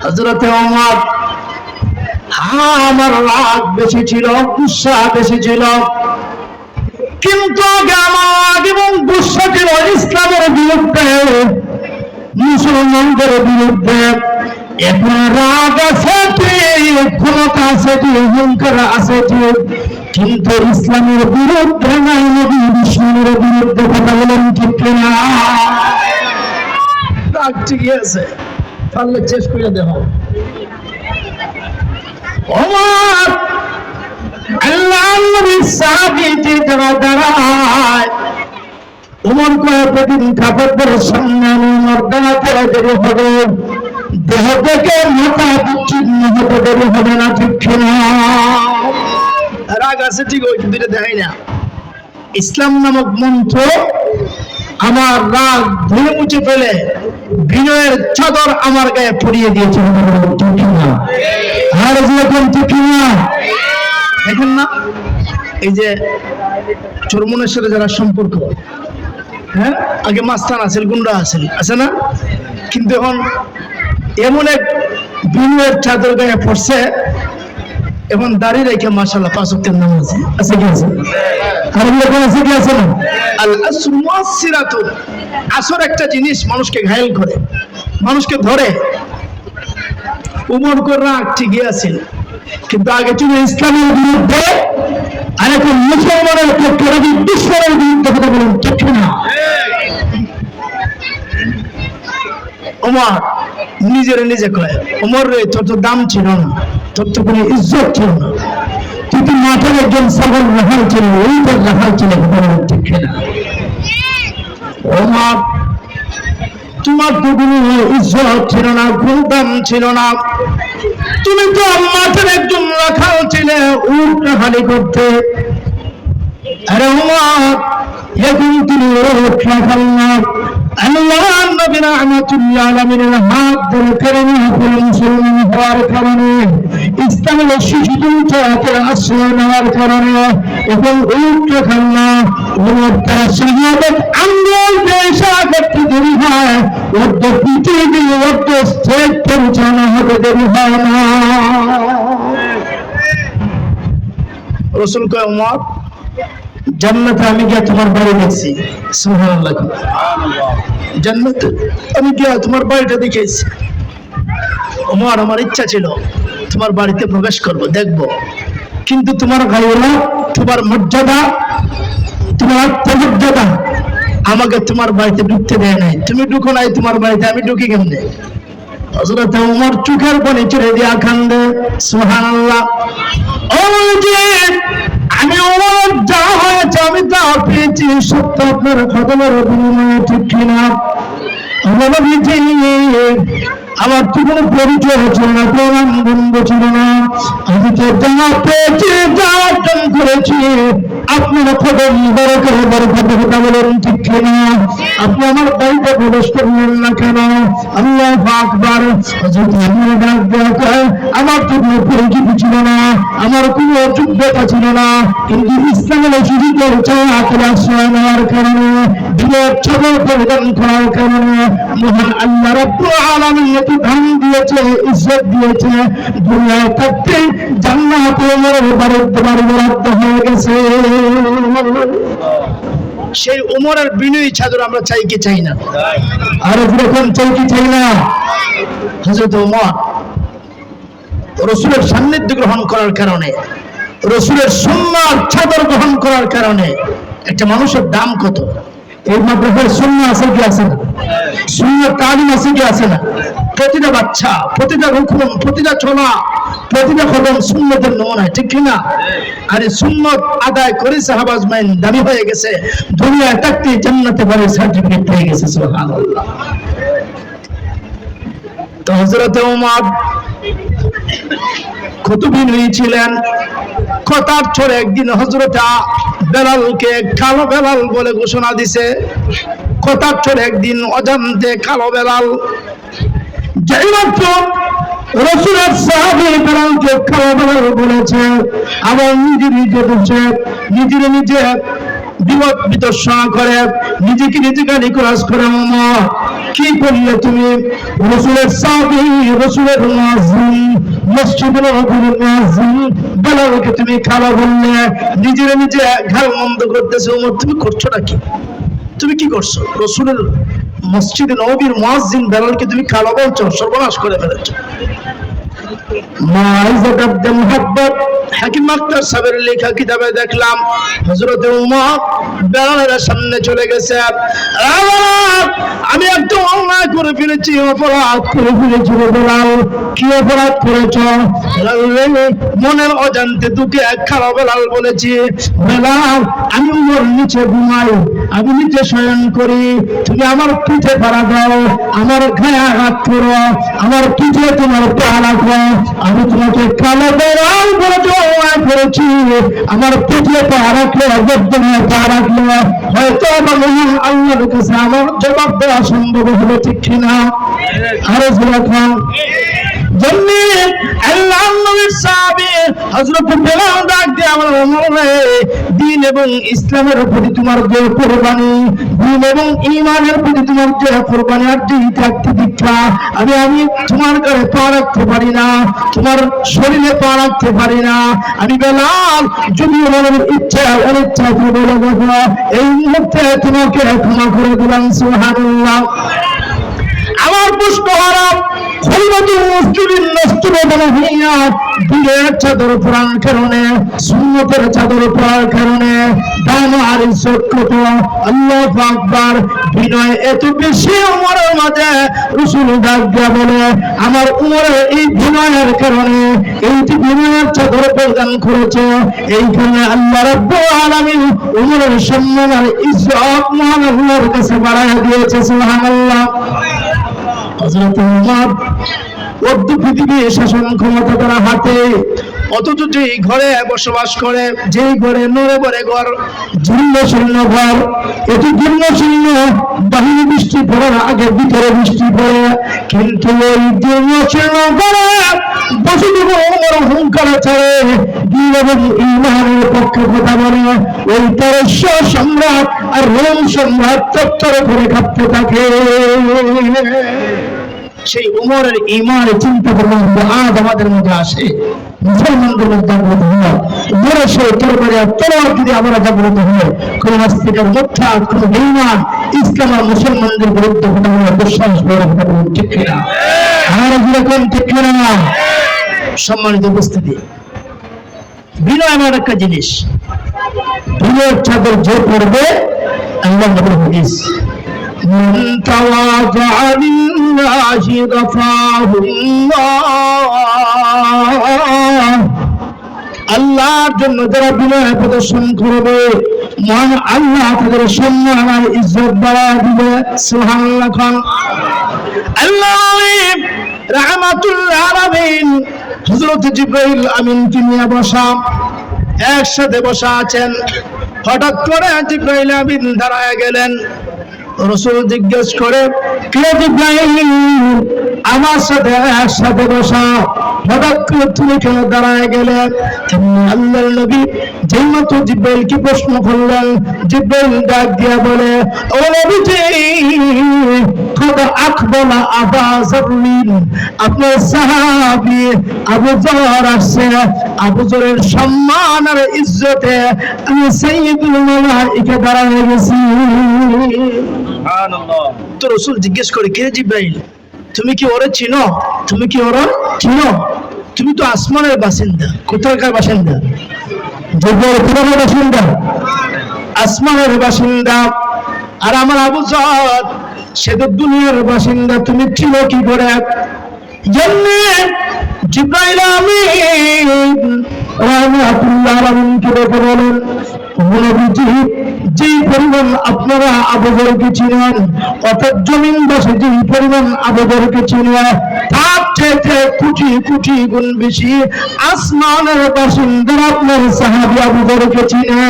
হযরতে ওমর, আমার রাগ বেশি ছিল, গুসা বেশি ছিল, কিন্তু আগে আমার রাগ এবং গুসা ছিল ইসলামের বিরুদ্ধে, মুসলমানদের বিরুদ্ধে। এখন রাগ আছে ঠিক, ক্ষমতা আছে ঠিক, অহংকার আছে ঠিক, কিন্তু ইসলামের বিরুদ্ধে নাই, নবী ইসলামের বিরুদ্ধে কথা বলেন ঠিক কিনা? রাগ ঠিকই আছে, পারলে শেষ করে দেওয়া। ওমর আল্লাহ নবীর সাহাবীতে যারা দাঁড়ায়, ওমর কয়েকদিন কাপড়ের সামনে ওমর দাঁড়াতে দেরি হবে, দেহ থেকে মাথা বিচ্ছিন্ন হতে দেরি হবে না, ঠিক কিনা? রাগ আছে ঠিক, ওই দুইটা দেখাই না। ইসলাম নামক মন্ত্র আমার রাগ ধুয়ে মুছে ফেলে বিনয়ের চাদর আমার গায়ে পরিয়ে দিয়েছে, ঠিক কিনা? আর যেরকম ঠিক কিনা? দেখেন না, এই যে চরমনের সাথে যারা সম্পর্ক, হ্যাঁ, আগে মাস্তান আছিল, গুন্ডা আছিল, আছে না? কিন্তু এখন এমন এক বিনয়ের চাদর গায়ে পড়ছে, এখন দাঁড়িয়ে রেখে মাশাআল্লাহ 5 ওয়াক্তের নামাজ আছে কি আছে? আর এরকম আছে কি আছে না? আল আসর মুআসসিরাতুন, আসর একটা জিনিস মানুষকে ঘায়েল করে, মানুষকে ধরে। উমর কর রাগ ঠিকই আছে, কিন্তু আগে ছিল ইসলামের বিরুদ্ধে, আর এখন মুসলমানের পক্ষে দুশমনের বিরুদ্ধে কথা বলেন, ঠিক না? ওমর নিজের নিজে কয়, ওমর রে, তোর তো দাম ছিল না, তোর তো কোনো ইজ্জত ছিল না, তুই তো মাঠের একজন ছাগল রাখাল ছিল, ওই তোর রাখাল ছিল, ঠিক না? ওমর, তোমার তো কোনো ইজ্জত ছিল না, কোনো দাম ছিল না, তুমি তো মাঠের একজন রাখাল ছিলে, উট রাখালি করতে। আরে ওমর, এখন তুমি উট রাখাল না, আল্লাহ নবী রাহমাতুল্লাহ আলাইহির হাত ধরে কারণে মুসলমান হওয়ার কারণে, ইসলামের শিশুদের আশ্রয় নেওয়ার কারণে এখন উট রাখাল না। ওমর তার শাহাদাত আঙ্গুল দিয়ে ইশারা করতে দেরি হয়, ওর পৃথিবী ওর স্টেট পৌঁছানো হবে দেরি হয় না। রাসূল কয়, ওমর, জান্নাতে আমি গিয়ে তোমার বাড়ি দেখছি, সুবহানাল্লাহ, জান্নাতে আমি গিয়ে তোমার বাড়িটা দেখেছি। ওমর, আমার ইচ্ছা ছিল তোমার বাড়িতে প্রবেশ করব, দেখব, কিন্তু তোমার গায়রা, তোমার মর্যাদা, তোমার আত্মমর্যাদা আমাকে তোমার বাড়িতে ঢুকতে দেয় নাই, তুমি ঢুকো নাই তোমার বাড়িতে, আমি ঢুকি কেমনে? হযরত ওমর চোখের পানি ছেড়ে দিয়া কান্দে, সুবহানাল্লাহ। আমি ওমর, যা হয়েছে আমি তা পেয়েছি, সত্য আপনার কদমের বিনিময়ে, ঠিক কিনা? আমার তো কোনো পরিচয় ছিল না, প্রণাম বন্ধ ছিল না, আমি তো যা পেয়েছি, যা অর্জন করেছি আপনারা কদম বরকত বরকত কথা বলেন, ঠিক কিনা? আপনি আমার বাড়িতে প্রবেশ করলেন না কেন? আল্লাহু আকবার। হযরত ওমর ডাক দেয়া কয়, আমার তো কোনো পরিচিতি ছিল না, আমার কোনো যোগ্যতা ছিল না, কিন্তু ইসলামের শিশুদের চাওয়াকে আশ্রয় নেওয়ার কারণে, বিরাট ছবল পরিধান করার কারণে মহান আল্লাহ রাব্বুল আলামিন এত দান দিয়েছে, ইজ্জত দিয়েছে, দুনিয়ায় থাকতে জান্নাতে ওমরের বাড়ি বরাদ্দ হয়ে গেছে। সেই ওমরের বিনয়ী চাদর আমরা চাই কি চাই না? আর এরকম চাই কি চাই না? হযরত ওমর রাসূলের সান্নিধ্য গ্রহণ করার কারণে, রাসূলের সুন্নাহর চাদর গ্রহণ করার কারণে একটা মানুষের দাম কত? এই মাদ্রাসার সুন্নাহ আছে কি আছে না? সুন্নাহ তালিম আছে কি আছে না? প্রতিটা বাচ্চা, প্রতিটা হুকুম, প্রতিটা চলা, প্রতিটা কদম সুন্নতের নমুনা, ঠিক কিনা? আর এই সুন্নত আদায় করে সাহাবা আজমাইন দাবি হয়ে গেছে, দুনিয়ায় থাকতে জান্নাতে বাড়ির সার্টিফিকেট পেয়ে গেছে, সুবহানাল্লাহ। তো হযরত ওমর কত বিনয়ী ছিলেন, কথার ছড়ে একদিন হযরত বেলালকে কালো বেলাল বলে ঘোষণা দিছে। কথার ছড়ে একদিন অজান্তে কালো বেলাল, যেই মাত্র রাসূলের সাহাবী বেলালকে কালো বেলাল বলেছে, আবার নিজে নিজে বলছে, নিজে নিজে বিপদ বিতর্ষণা করে, নিজেকে নিজে গালি ক্রস করে। ওমর কি করলে তুমি? রাসূলের সাহাবী, রাসূলের মুয়াজ্জিন, মসজিদের নববীর মুয়াজ্জিন বেলালকে তুমি খালা বললে, নিজের নিজে ঘাল মন্দ করতেছে। ওমর তুমি করছোটা কি? তুমি কি করছো? রাসূলের মসজিদে নববীর মুয়াজ্জিন বেলালকে তুমি খালা বলছো, সর্বনাশ করে ফেলেছো। হাকিম আখতার সাহেবের লেখা কিতাবে দেখলাম হযরত ওমর বেলালের সামনে চলে গেছে। আমি একটা অন্যায় করে ফেলেছি, অপরাধ করে ফেলেছি। বেলাল কি অপরাধ করেছ? মনের অজান্তে তোকে এক খারাপ বেলাল বলেছি, বেলাল আমি ওমর নিচে ঘুমাই, আমি নিচে শয়ন করি, তুমি আমার পিঠে পাড়া দাও, আমার গায়ে আঘাত করো, আমার পিঠে তোমার পা রাখো, আমি তোমাকে কালো বেলাল করেছি, আমার পিঠে পা রাখলে, গর্দনে পা রাখলে হয়তো আল্লাহর কাছে আমার জবাব দেওয়া সম্ভব হবে, ঠিক কিনা? আরো যখন দ্বীন এবং ইসলামের প্রতি তোমার যে কোরবানি, দ্বীন এবং ঈমানের প্রতি তোমার যে কোরবানি আর যে দীক্ষা, আমি তোমার ঘরে পা রাখতে পারি না, তোমার শরীরে পা রাখতে পারি না। আমি বেলাল যদি আমার ইচ্ছা অনিচ্ছা বলে দেখো, এই মুহূর্তে তোমাকে ক্ষমা করে দিলাম। সুবহানাল্লাহ। আমার পুষ্প হারাম খলিফাতুল মুসলিমিন নষ্টরে বলা হইয়া দিনের চাদর পরার কারণে, সুন্নতের চাদর পরার কারণে দাম আর ইজ্জত কত, আল্লাহু আকবার। বিনয় এত বেশি ওমরের মাঝে, রাসূল ডাক দিয়া বলে, আমার ওমরের এই বিনয়ের কারণে, এই যে বিনয়ের চাদর প্রদান করেছে, এইখানে আল্লাহ রাব্বুল আলামিন ওমরের সম্মান আর ইজ্জত মহান আল্লাহর কাছে বাড়ায় দিয়েছে। সুবহানাল্লাহ। হযরত ওমর অর্ধ পৃথিবী শাসন ক্ষমতা তার হাতে, অথচ যেই ঘরে বসবাস করে, যেই ঘরে নড়ে বড়ে ঘর, জীর্ণ শীর্ণ ঘর, এটি জীর্ণ শীর্ণ, বাহিরে বৃষ্টি পড়ার আগে ভিতরে বৃষ্টি পড়ে, কিন্তু ওই জীর্ণ শীর্ণ ঘরে বসে যখন ওমর হুঙ্কার ছাড়ে, দ্বীন এবং ঈমানের পক্ষে কথা বলে, ওই পারস্য সম্রাট আর রোম সম্রাট চত্বর করে কাঁপতে থাকে। সেই উমরের ঈমানের চিন্তা করলাম আজ আমাদের মধ্যে আসে, মুসলমানদের মধ্যে জাগ্রত হয়, উমরের সেই তরবারি আর তলোয়ার যদি আমরা জাগ্রত হয়, কোন নাস্তিকের মিথ্যা, কোন বেঈমান ইসলাম আর মুসলমানদের বিরুদ্ধে কথা বলে বিশ্বাস বড় কথা বলুন, ঠিক কিনা? আর যেরকম ঠিক কিনা? সম্মানিত উপস্থিতি, বিনয় এমন একটা জিনিস, বিনয়ের চাদর যে পড়বে, আল্লাহ নবীর হাদিস, من تواضع لله رفعه الله, আল্লাহর জন্য যারা বিনয় প্রদর্শন করবে, মহান আল্লাহ তাদের সম্মান আর ইজ্জত বাড়ায় দিবে। সুবহানাল্লাহ। আল্লাহ রাহমাতুল আলামিন হযরত জিবরাইল আমিনকে নিয়ে বসা, একসাথে বসা আছেন। হঠাৎ করে জিবরাইল আমিন দাঁড়ায় গেলেন। রাসূল জিজ্ঞেস করে, কে জিবরাইল, আমার সাথে একসাথে বসা, হঠাৎ করে তুমি কেন দাঁড়ায় গেলে? আল্লাহর নবী যেই মাত্র জিবরাইলকে প্রশ্ন করলেন, জিবরাইল ডাক দিয়া বলে, ও নবীজি, কদ আকবালা আবা যাররিন, আপনার সাহাবী আবু যর আসছে, আবু যরের সম্মান আর ইজ্জতে আমি সাইয়্যিদুল মালায়েকা দাঁড়ায় গেছি। সুবহানাল্লাহ। তো রাসূল জিজ্ঞেস করে, কে জিবরাইল, তুমি কি ওরে চিনো? তুমি কি ওরে চিনো? তুমি তো আসমানের বাসিন্দা। কোথাকার বাসিন্দা? কোথাকার বাসিন্দা? আসমানের বাসিন্দা। আর আমার আবু যর সে তো দুনিয়ার বাসিন্দা, তুমি চিনো কি করে? জিবরাইল আমিন রাহমাতুল্লাহ আলাইহিকে ডেকে বলেন, নবীজি, যেই পরিমাণ আপনারা আবু বকরকে চিনেন, অর্থাৎ জমিনবাসী যেই পরিমাণ আবু বকরকে চিনে, তার চাইতে কোটি কোটি গুণ বেশি আসমানের বাসিন্দারা আপনার সাহাবী আবু বকরকে চিনে।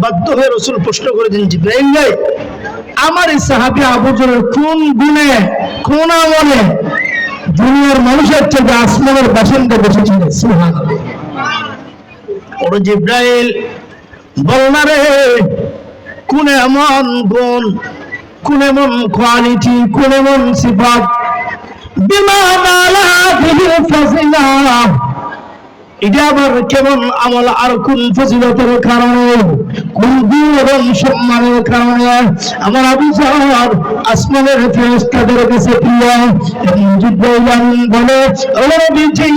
বাধ্য হয়ে রাসূল প্রশ্ন করেছেন, জিবরাইল ভাই, আমার এই সাহাবী আবু বকরের কোন গুণে, কোন আমলে দুনিয়ার মানুষের চেয়ে আসমানের বাসিন্দা বেশি ছিলেন? সুবহানাল্লাহ। ওর জিবরাইল বল না রে, কোন এমন গুণ, কোন এমন কোয়ালিটি, কোন এমন সিফাত বিমা মালা বিহি ফাজিলা, এটা আবার কেমন আমল আর কোন ফজিলতের কারণে, কোন গুণ এবং সম্মানের কারণে আমার আবু যর আসমানের ফেরেশতাদের কাছে প্রিয়। জিবরাইল আমিন বলে, ও নবীজি,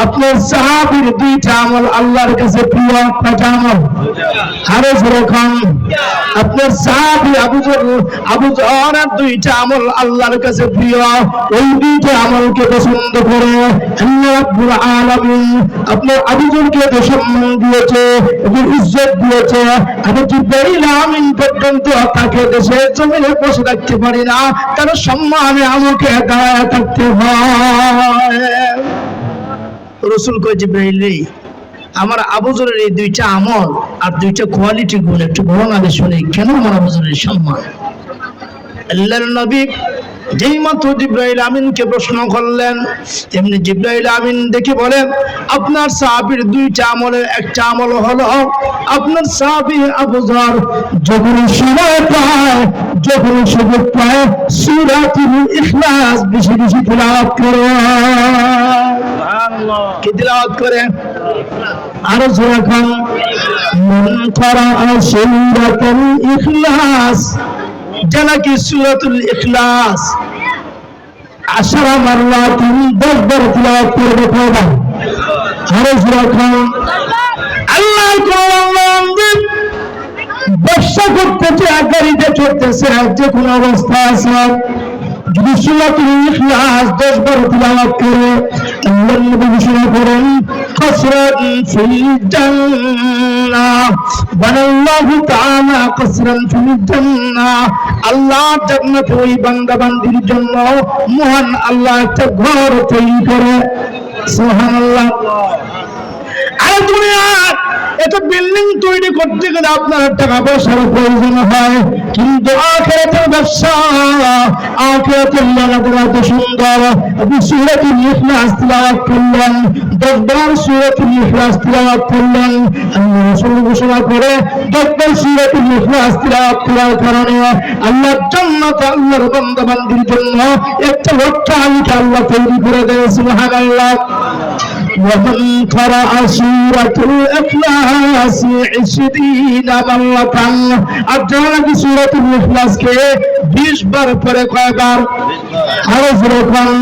আপনার সাহাবীর দুইটা আমল আল্লাহর কাছে প্রিয়। কয়টা আমল? আরো জোরে খান। আপনার সাহাবী আবু যর দুইটা আমল আল্লাহর কাছে প্রিয়। ওই দুইটা আমলকে পছন্দ করে আল্লাহ রাব্বুল আলামিন আপনার আবু যরকে যে সম্মান দিয়েছে, যে ইজ্জত দিয়েছে, আমি জিবরাইল আমিন পর্যন্ত তাকে দেশের জমিনে বসে থাকতে পারি না, তার সম্মানে আমাকে দাঁড়ায় থাকতে হয়। রাসূল কয়, জিবরাইল রে, আমার আবু যরের এই দুইটা আমল আর দুইটা কোয়ালিটি গুণ একটু বর্ণনা দিয়ে শুনি, কেন আমার আবু যরের সম্মান? আল্লাহর নবী যেই মাত্র জিবরাইল আমিনকে প্রশ্ন করলেন, তেমনি জিবরাইল আমিন দেখে বলেন, আপনার সাহাবীর দুইটা আমলের একটা আমল হলো আপনার সাহাবী আবু যর যখন সময় পায়, যখন সুযোগ পায়, সূরাতুল ইখলাস বেশি বেশি তিলাওয়াত করে। সুবহানাল্লাহ। কি তিলাওয়াত করে? আরো জোরে খান। মান করা সূরাতুল ইখলাস, জানা কি সূরাতুল ইখলাস 10 মাররাতিন 10 বার তিলাওয়াত করবে। কয়বার? আরো জোরে খান। আল্লাহর কোরআন ব্যবসা করতেছে, গাড়িতে চড়তেছে, যে কোনো অবস্থা আছে, যদি সূরাতুল ইখলাস 10 বার তিলাওয়াত করে, আল্লাহর নবী ঘোষণা করেন, কসরান ফিল জান্নাহ, বানাল্লাহু তাআলা কসরান ফিল জান্নাহ, আল্লাহ জান্নাতে ওই বান্দা বান্দির জন্য মহান আল্লাহ একটা ঘর তৈরি করে। সুবহানাল্লাহ। আর দুনিয়া একটা বিল্ডিং তৈরি করতে গেলে আপনার টাকা পয়সার প্রয়োজন হয়, কিন্তু আখিরাতের ব্যবসা, আখিরাতের লাগাতে এত সুন্দর। আপনি সূরাতুল ইখলাস তিলাওয়াত করলেন, 10 বার সূরাতুল ইখলাস তিলাওয়াত করলেন, আল্লাহ রাসূল ঘোষণা করে 10 বার সূরাতুল ইখলাস তিলাওয়াত করার কারণে আল্লাহর জান্নাতে আল্লাহর বান্দা বান্দির জন্য একটা অট্টালিকা আল্লাহ তৈরি করে দেয়। সুবহানাল্লাহ। ومن قرأ سورة الإخلاص 20 مرة, আপনারা কি সূরাতুল ইখলাস কে 20 বার পড়ে কয়বার? আরো জোরে বলুন।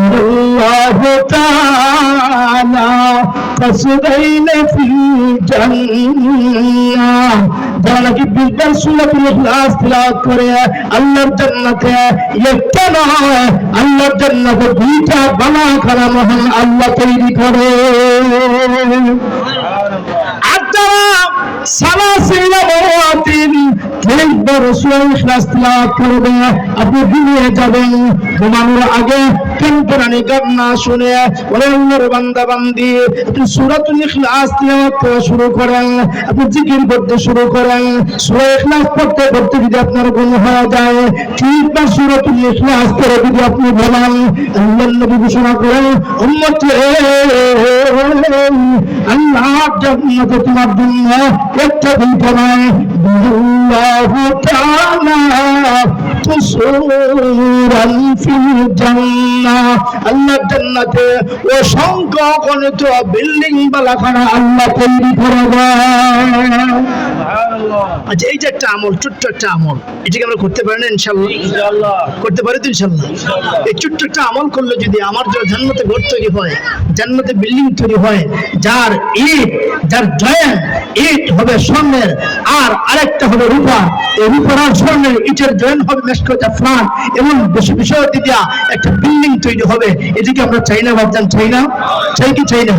আল্লাহু তাআলা কসদাইন ফিল জান্নাহ, যারা কি 20 বার সূরাতুল ইখলাস তিলাওয়াত করে আল্লাহর জান্নাতে একটা নয়, আল্লাহর জান্নাতে দুইটা বালাখানা মহান আল্লাহ তৈরি করে। আপনি ঘুমিয়ে যাবেন, ঘুমানোর আগে টেম্পোরারি গান না শুনে বান্দা বান্দি আপনি সূরাতুল ইখলাস তিলাওয়াত করা শুরু করেন, আপনি জিকির করতে শুরু করেন। সূরা ইখলাস পড়তে পড়তে যদি আপনার গুণ হয়ে যায়, ঠিকবার সূরাতুল ইখলাস পড়ে যদি আপনি বলেন, আল্লাহর নবী ঘোষণা করেন, উম্মত আল্লাহ জান্নাতে তোমার জন্য একটা দুইটা নয়, আল্লাহু তাআলা কুসুরান ফিল জান্নাহ, আল্লাহ জান্নাতে অসংখ্য গণিত বিল্ডিং বালাখানা আল্লাহ তৈরি করে দেয়। আচ্ছা, এই যে একটা আমল, ছোট্ট একটা আমল, এটাকে আমরা করতে পারি না? ইনশাআল্লাহ করতে পারি তো ইনশাআল্লাহ। এই ছোট্ট একটা আমল করলে যদি আমার জন্য জান্নাতে ঘর তৈরি হয়, জান্নাতে বিল্ডিং তৈরি হয়, যার ইট, যার জয়েন্ট ইট হবে স্বর্ণের আর আরেকটা হবে রূপা, এই রূপার আর স্বর্ণের ইটের জয়েন্ট হবে মেশকোটা ফ্লান, এবং বেশি বিষয় দিয়া একটা বিল্ডিং তৈরি হবে। এদিকে আমরা চাই না ভাবজান? চাই না? চাই কি চাই না?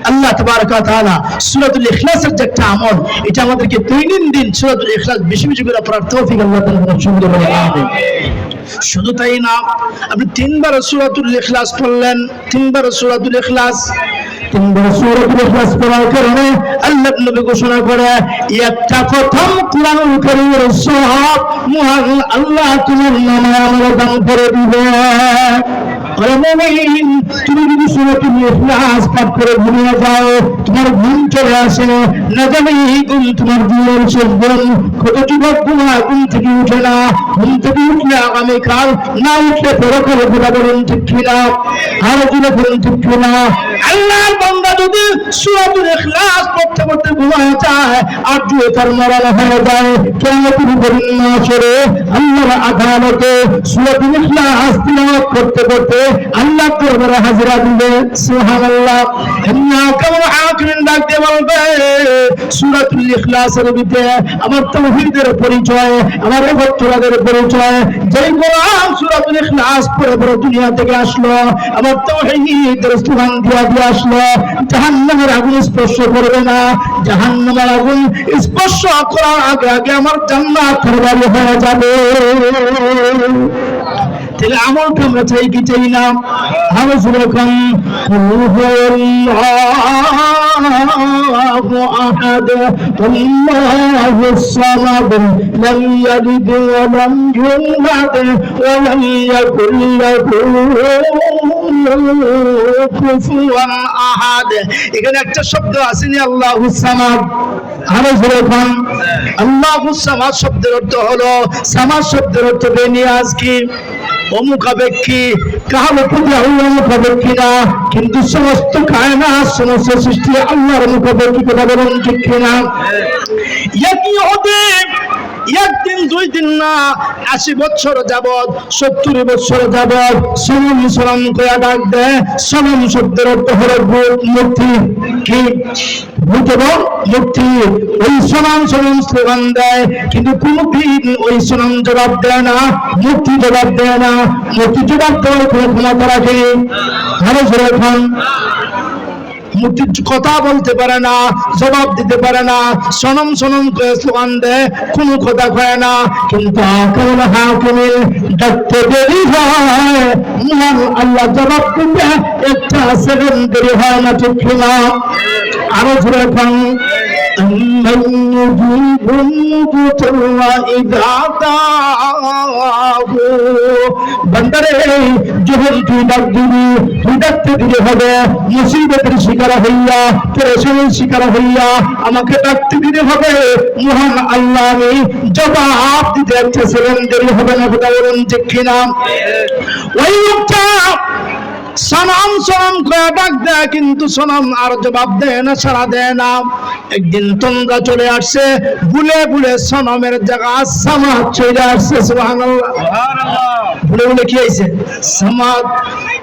আল্লাহ তাবারক ওয়া তাআলা সূরাতুল ইখলাসের যে একটা আমল, এটা আমাদেরকে দৈনন্দিন সূরাতুল ইখলাস বেশি বেশি করে পড়ার তৌফিক আল্লাহ তাআলা সুন্দর করে দিবেন। শুধু তাই না, আপনি 3 বার সূরাতুল ইখলাস পড়লেন, 3 বার সূরাতুল ইখলাস, তিনবার সূরাতুল ইখলাস পড়ার কারণে আল্লাহ নবী ঘোষণা করে একটা প্রথম কুরআনুল কারীমের সওয়াব মহান আল্লাহ তোমার নামে আমার দান করে দিবে। ওরে মুমিন, তুমি যদি সূরাতুল ইখলাস পাঠ করে ঘুমিয়ে যাও, তোমার ঘুম চলে আসে, না জানি ঘুম তোমার জীবনের শেষ ঘুম। কত যুবক ঘুম থেকে উঠে না, ঘুম থেকে উঠলে আগামীকাল, না উঠলে পরকালে কথা বলেন ঠিক কিনা? আরো জুড়ে বলেন ঠিক কিনা? আল্লাহর বান্দা যদি সূরাতুল ইখলাস পড়তে পড়তে ঘুমায় যায় আর যদি তার মরণ হয়ে যায়, কিয়ামতের দিন মাশরে আল্লাহর আদালতে সূরাতুল ইখলাস তিলাওয়াত করতে করতে আল্লাহর দরবারে হাজিরা দিবে। সুবহানাল্লাহ। ইন্না কামা আকিন ডাক দিয়ে বলবে সূরাতুল ইখলাসের ভিতরে আমার তাওহীদের পরিচয়, আমার ইবাদতের পরিচয়। যেই কোরআন সূরাতুল ইখলাস পড়ে পড়ে দুনিয়া থেকে আসলো, আমার তাওহীদের স্লোগান দিয়ে দিয়ে আসলো, জাহান্নামের আগুন স্পর্শ করবে না। জাহান্নামের আগুন স্পর্শ করার আগে আগে আমার জান্নাতের বাড়ি হয়ে যাবে। তাহলে আমলটা আমরা চাই কি চাই না? আমি যখন আল্লাহু আহাদ আল্লাহুস সামাদ লাম ইয়ালিদ ওয়া লাম ইউলাদ ওয়া লাম ইয়াকুল লাহু কুফুয়ান আহাদ। এখানে একটা শব্দ আছে না, আল্লাহুস সামাদ। আমি যখন আল্লাহুস সামাদ শব্দের অর্থ হলো, সামাদ শব্দের অর্থ বেনিয়াজ কি অমুখাপেক্ষী, কাহার প্রতি আল্লাহ মুখাপেক্ষী না, কিন্তু সমস্ত কায়নাত সমস্ত সৃষ্টি আল্লাহর মুখাপেক্ষী। কথা বলেন ঠিক কিনা? একই হতে একদিন দুই দিন না, 80 বছর যাবৎ 70 বছর যাবৎ সনম সনম করে ডাক দেয়। সনম শব্দের অর্থ হলো মূর্তি। কি মূর্তি? ওই সনম সনম স্লোগান দেয়, কিন্তু কোনদিন ওই সনম জবাব দেয় না, মূর্তি জবাব দেয় না। মূর্তি জবাব দেওয়ার কোনো ক্ষমতা রাখে? ভালো করে এখন মূর্তি কথা বলতে পারে না, জবাব দিতে পারে না, সনম সনম করে স্লোগান দেয়, কোনো কথা কয় না। কিন্তু আকাল হাকিমের ডাকতে দেরি হয়, মহান আল্লাহ জবাব দিতে একটা সেকেন্ড দেরি হয় না, ঠিক কিনা? আরো জোরে এখন أَمَّنْ يُجِيبُ الْمُضْطَرَّ إِذَا دَعَاهُ। বান্দারে, যখন তুই ডাক দিবি, তুই ডাকতে দিতে হবে মুসিবতের শিকার হইয়া, পেরেশানির শিকার হইয়া আমাকে ডাকতে দিতে হবে। মহান আল্লাহ আমি জবাব দিতে একটা সেকেন্ড দেরি হবে না। কথা বলুন ঠিক কিনা? ওই লোকটা সনম সনম করে ডাক দেয়, কিন্তু সনম আর জবাব দেয় না, সাড়া দেয় না। একদিন তন্দ্রা চলে আসছে, ভুলে ভুলে সনমের জায়গা সামাদ চলে আসছে। সুবহানাল্লাহ। ভুলে ভুলে কি হয়েছে? সামাদ।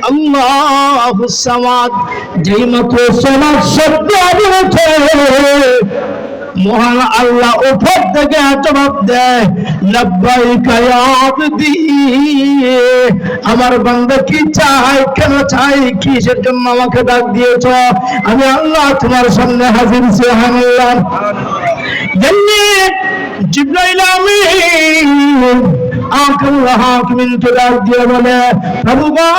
আল্লাহুস সামাদ। যেই মাত্র সামাদ শব্দ ওঠে, মহান আল্লাহ উপর থেকে জবাব দেয়, লাব্বাইকা ইয়া আবদি। আমার বান্দা কি চাই, কেন চাই, কিসের জন্য আমাকে ডাক দিয়েছ? আমি আল্লাহ তোমার সামনে হাজির। সুবহানাল্লাহ। জিবরাইল আমিন আকাল হাকিমিন কে ডাক দিয়ে বলে, প্রভু গো,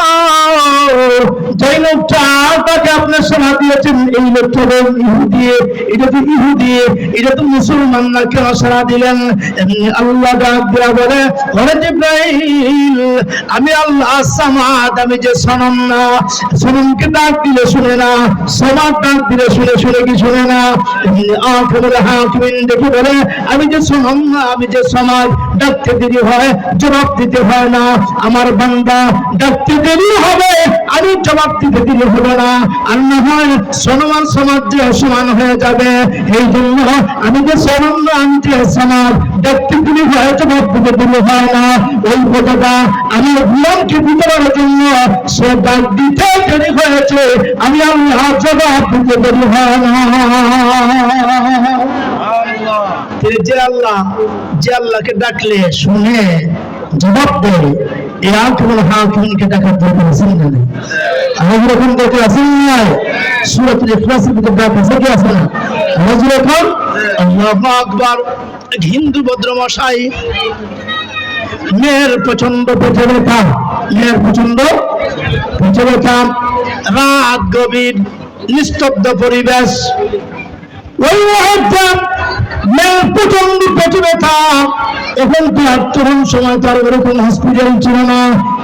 যেই লোকটা তাকে আপনি সাড়া দিয়েছেন, এই লোকটা ইহুদি, এটা তো ইহুদি, এটা তো মুসলমান না, কেন সাড়া দিলেন? আল্লাহ ডাক দিয়ে বলে, ওরে জিবরাইল, আমি আল্লাহ সামাদ, আমি যে সনম না, সনমকে ডাক দিলে শুনে না, সমাদ ডাক দিলে শুনে শুনে কি শুনে না? আকাল হাকিমিন দেখে বলে, আমি যে সনম না, আমি যে সমাদ, ডাকতে দেরি হয়, জবাব দিতে হয় না। আমার বান্দা ডাকতে দেরি হবে, আমি জবাব দিতে দেরি হবে না। আর না হয় সনম আর সমাজ যে সমান হয়ে যাবে। এই জন্য আমি যে সনম না, আমি যে সমাজ, ডাকতে দেরি হয়, জবাব দিতে দেরি হয় না। ওই কথাটা আমি গোলামকে দিতে পারার জন্য সে ডাক দিতে দেরি হয়েছে, আমি আল্লাহ জবাব দিতে দেরি হয় না। যে আল্লাহ, যে আল্লাহকে ডাকলে শুনে জবাব দেয়, এই আকিমুল হাকিমকে ডাকার দরকার আছে না? আমাদের এখন দেখতে আছে না? সূরাতুল ইখলাসের ভিতরে ডাক আছে কি আছে না? আমাদের এখন আল্লাহু আকবার। হিন্দু ভদ্রমশাই, মেয়ের প্রচন্ড পেটে ব্যথা, মেয়ের প্রচন্ড পেটে ব্যথা, রাত গভীর, নিস্তব্ধ পরিবেশ। ওই মুহূর্তে মেয়ের প্রচন্ড পেটে ব্যথা। এখন তো আর তরুণ সময় তো আর ওরকম হসপিটাল ছিল না,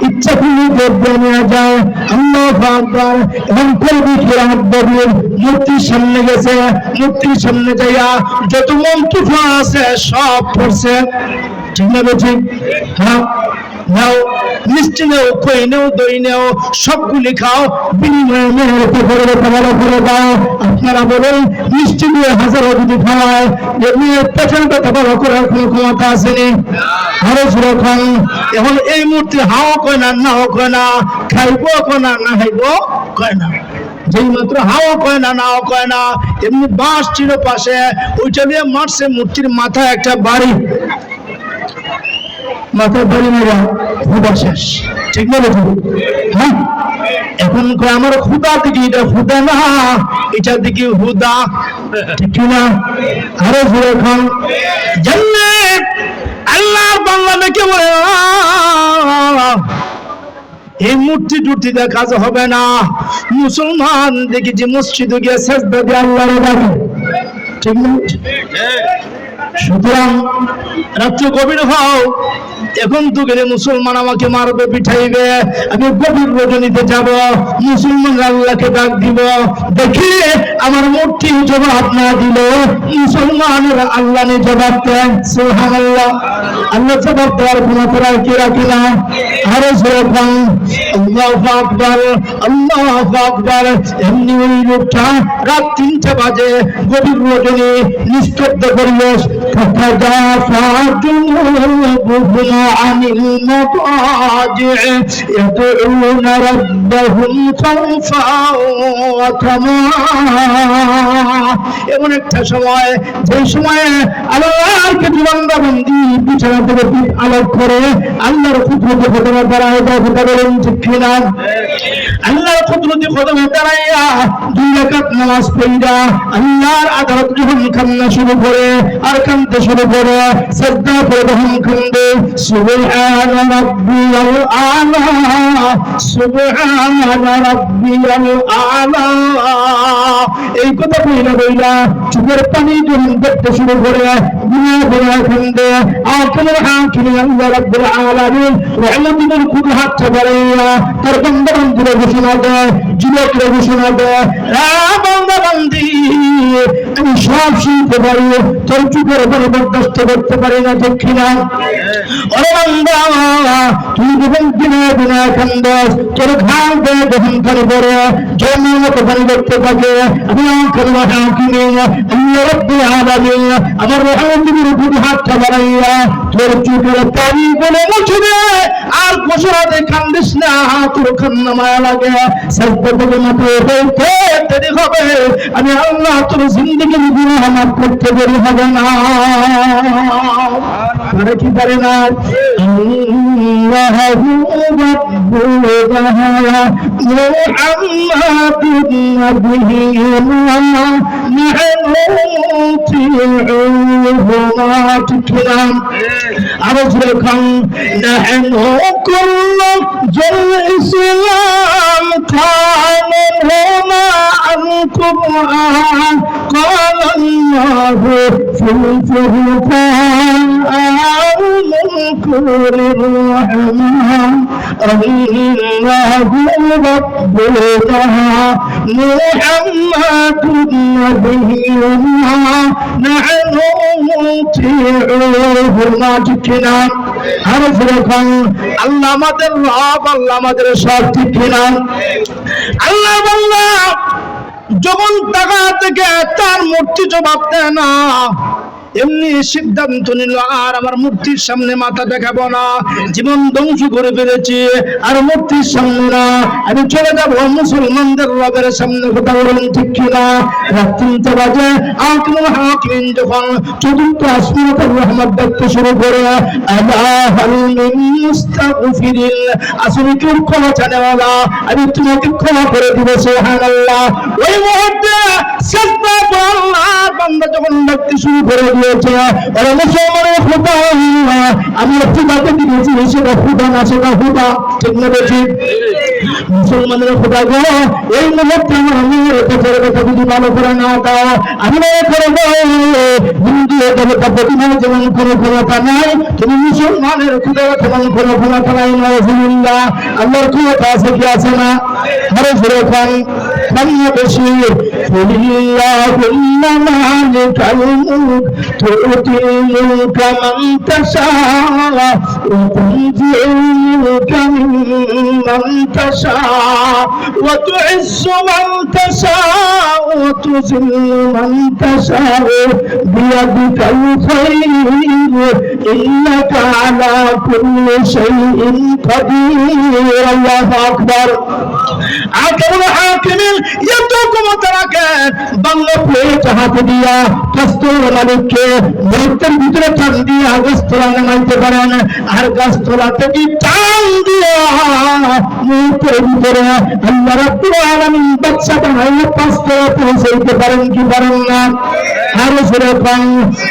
ইচ্ছা করলে দেখবে নেওয়া যায়। আল্লাহু আকবার। এখন কলবি কিরাত বদলের মূর্তির সামনে গেছে, মূর্তির সামনে যাইয়া যত মন্ত্র আছে সব পড়ছে। ঠিক না বলছি? হ্যাঁ, নাও মিষ্টি নেও, খই নেও, দই নেও, সবগুলি খাও, বিনিময়ে মেয়ের পেটে ভালো করে দাও। আপনারা বলেন মিষ্টি দিয়ে হাজারো যদি খাওয়ায়, যে মেয়ের পেটের ব্যথা ভালো করার কোনো ক্ষমতা আসেনি? আরো যখন এখন এই মূর্তি হাও কয় না, নাও কয় না, খাইবো কয় না, না খাইবো কয় না। যেই মাত্র হাওয়া কয় না, নাও কয় না, এমনি বাঁশ ছিল পাশে, ওইটা দিয়ে মারছে মূর্তির মাথায় একটা বাড়ি। মাথায় বাড়ি মেরা ক্ষুদা শেষ। ঠিক না বলছি? হ্যাঁ, এখন আমার ক্ষুদা দিকে, এটা ক্ষুদা না, এটা দিকে হুদা। ঠিক না? আরো এখন জান্নাত আল্লাহর বান্দা দেখে বলে এই মূর্তি টুর্তি দিয়ে কাজ হবে না। মুসলমান দেখেছি মসজিদে গিয়ে সেজদা দিয়ে আল্লাহর ডাকে। ঠিক না? সুতরাং রাত্র গভীর হও, এখন তো গেলে মুসলমান আমাকে মারবে, পিঠাইবে, আমি গভীর রজনীতে যাব, মুসলমান আল্লাহকে ডাক দিব। দেখি আমার মূর্তি জবাব না দিল, মুসলমানের আল্লাহ নে জবাব দেন। সুবহানাল্লাহ। আল্লাহ জবাব দেওয়ার ক্ষমতা রাখে রাখে না। আরো যখন আল্লাহু আকবার, আল্লাহু আকবার। এমনি ওই লোকটা রাত 3টা বাজে, গভীর রজনী, নিস্তব্ধ পরিবেশ। تتجافى جنوبهم عن المضاجع يدعون ربهم خوفا وطمعا। এমন একটা সময়, যে সময়ে আল্লাহকে বান্দা বান্দি বিছানা থেকে পিঠ আলোক করে আল্লাহর কুদরতি কদমে দাঁড়ায়। কথা বলেন ঠিক কিনা? আল্লাহর কুদরতি কদমে দাঁড়াইয়া 2 রাকাত নামাজ পড়া আল্লাহর আদালত যখন কান্না শুরু করে আর কান্দতে শুরু করে, সাজদা করে যখন কান্দে, সুবহান রাব্বিয়াল আলা, সুবহান রাব্বিয়াল আলা, এই কথা বইলা বইলা চোখের পানি যখন দেখতে শুরু করে, গুনাহ গুনাহ কান্দে। আকিমুল হাকিম আল্লাহ রাব্বুল আলামিন রহমতের কুল হাতটা বাড়াইয়া তার বান্দা বান্দির ঘোষণা দেয়, যুবকের ঘোষণা দেয়, বান্দা বান্দি আমি সব শুনতে পারি, তোর চুপের উপরে বরদাস্ত করতে পারি না। ঠিক কিনা? ওরে বান্দা, তুই যখন দিনে দিনে কান্দাস, তোর ঘাম দেয় যখন পানি পড়ে, জমির মতো পানি করতে থাকে, আমি আল্লাহ রাব্বুল আলামিন আমার রহমতের উপরে হাতটা বাড়াইয়া তোর চুপের পানি বলে মুছে দেয়। আর ঘোষণা দিয়ে কান্দিস না, তোর কান্না মায়া লাগে, সাজদা থেকে মাথা উঠাইতে দেরি হবে, আমি আল্লাহ তোর জিন্দেগির গুনাহ মাফ করতে দেরি হবে না। পারে কি পারে না? আল্লাহু রাব্বুনা মুহাম্মাদুন নাবিয়্যুনা নাহনুতিউহুমা। ঠিক না? আরো যখন নাহনু কুল্লু জাল ইসলাম কানুনা আল কুরআন قال الله في الفرقان المنكر الرحمن الله ربنا محمد نبينا نحن نطيعه ما تكنا। عرف لكم الله আমাদের রব, আল্লাহ আমাদের সব। ঠিক কিনা? আল্লাহ বান্দা যখন টাকা থেকে তার মূর্তি জবাব দেয় না, এমনি সিদ্ধান্ত নিল আর আমার মূর্তির সামনে মাথা দেখাবো না, জীবন ধ্বংস করে ফেলেছি, আর মূর্তির সামনে না, আমি চলে যাব মুসলমানদের রবের সামনে। কথা বলেন ঠিক কিনা? রাত 3টা বাজে, আকিমুল হাকিম যখন 4th আসমানের রহমত দেখতে শুরু করে, আলা হাল মিন মুস্তাগফিরিন, আসলে কি ক্ষমা চাওয়ালা, আমি তোমাকে ক্ষমা করে দিব। সুবহানাল্লাহ। ওই মুহূর্তে সাজদা করে আল্লাহর বান্দা যখন দেখতে শুরু করে দিয়েছে, ওরে মুসলমানের খোদা, আমি খুদাকে দিয়েছি, সেটা খুদা না, সেটা খুদা। ঠিক না? বেশি মুসলমানের খোদা গো, এই মুহূর্তে আমার মেয়ের পেটের কথা যদি ভালো করে না দাও, আমি মনে করবো হিন্দু দেবতা প্রতিমার যেমন কোনো ক্ষমতা নাই, তুমি মুসলমানের খোদার তেমন কোনো ক্ষমতা নাই। নাউজুবিল্লাহ। আল্লাহর ক্ষমতা আছে কি আছে না? আরো জোরে খান, খান্না বেশি। কুলিল্লাহুম্মা মালিকাল মুলক তু'তিল মুলকা মান তাশা ওয়া তুনজি'ুল মুলকা মিম্মান তাশা ওয়া তু'ইজ্জু মান তাশা ওয়া তুযিল্লু মান তাশা বিয়াদিকাল খায়র ইন্নাকা আলা কুল্লি শাইইন কাদির। আল্লাহু আকবার। আকারুল হাকিমিন এত ক্ষমতা রাখেন, বাংলা প্লেট হাতে দিয়া গাছতলার মালিককে মুহূর্তের ভিতরে টান দিয়া গাছতলা নামাইতে পারেন, আর গাছতলা থেকে টান দিয়া মুহূর্তের ভিতরে আল্লাহ রাব্বুল আলামিন বাদশা বানাইয়া পাঁচতলা পৌঁছাইতে পারেন কি পারেন না? আরো জোরে পান।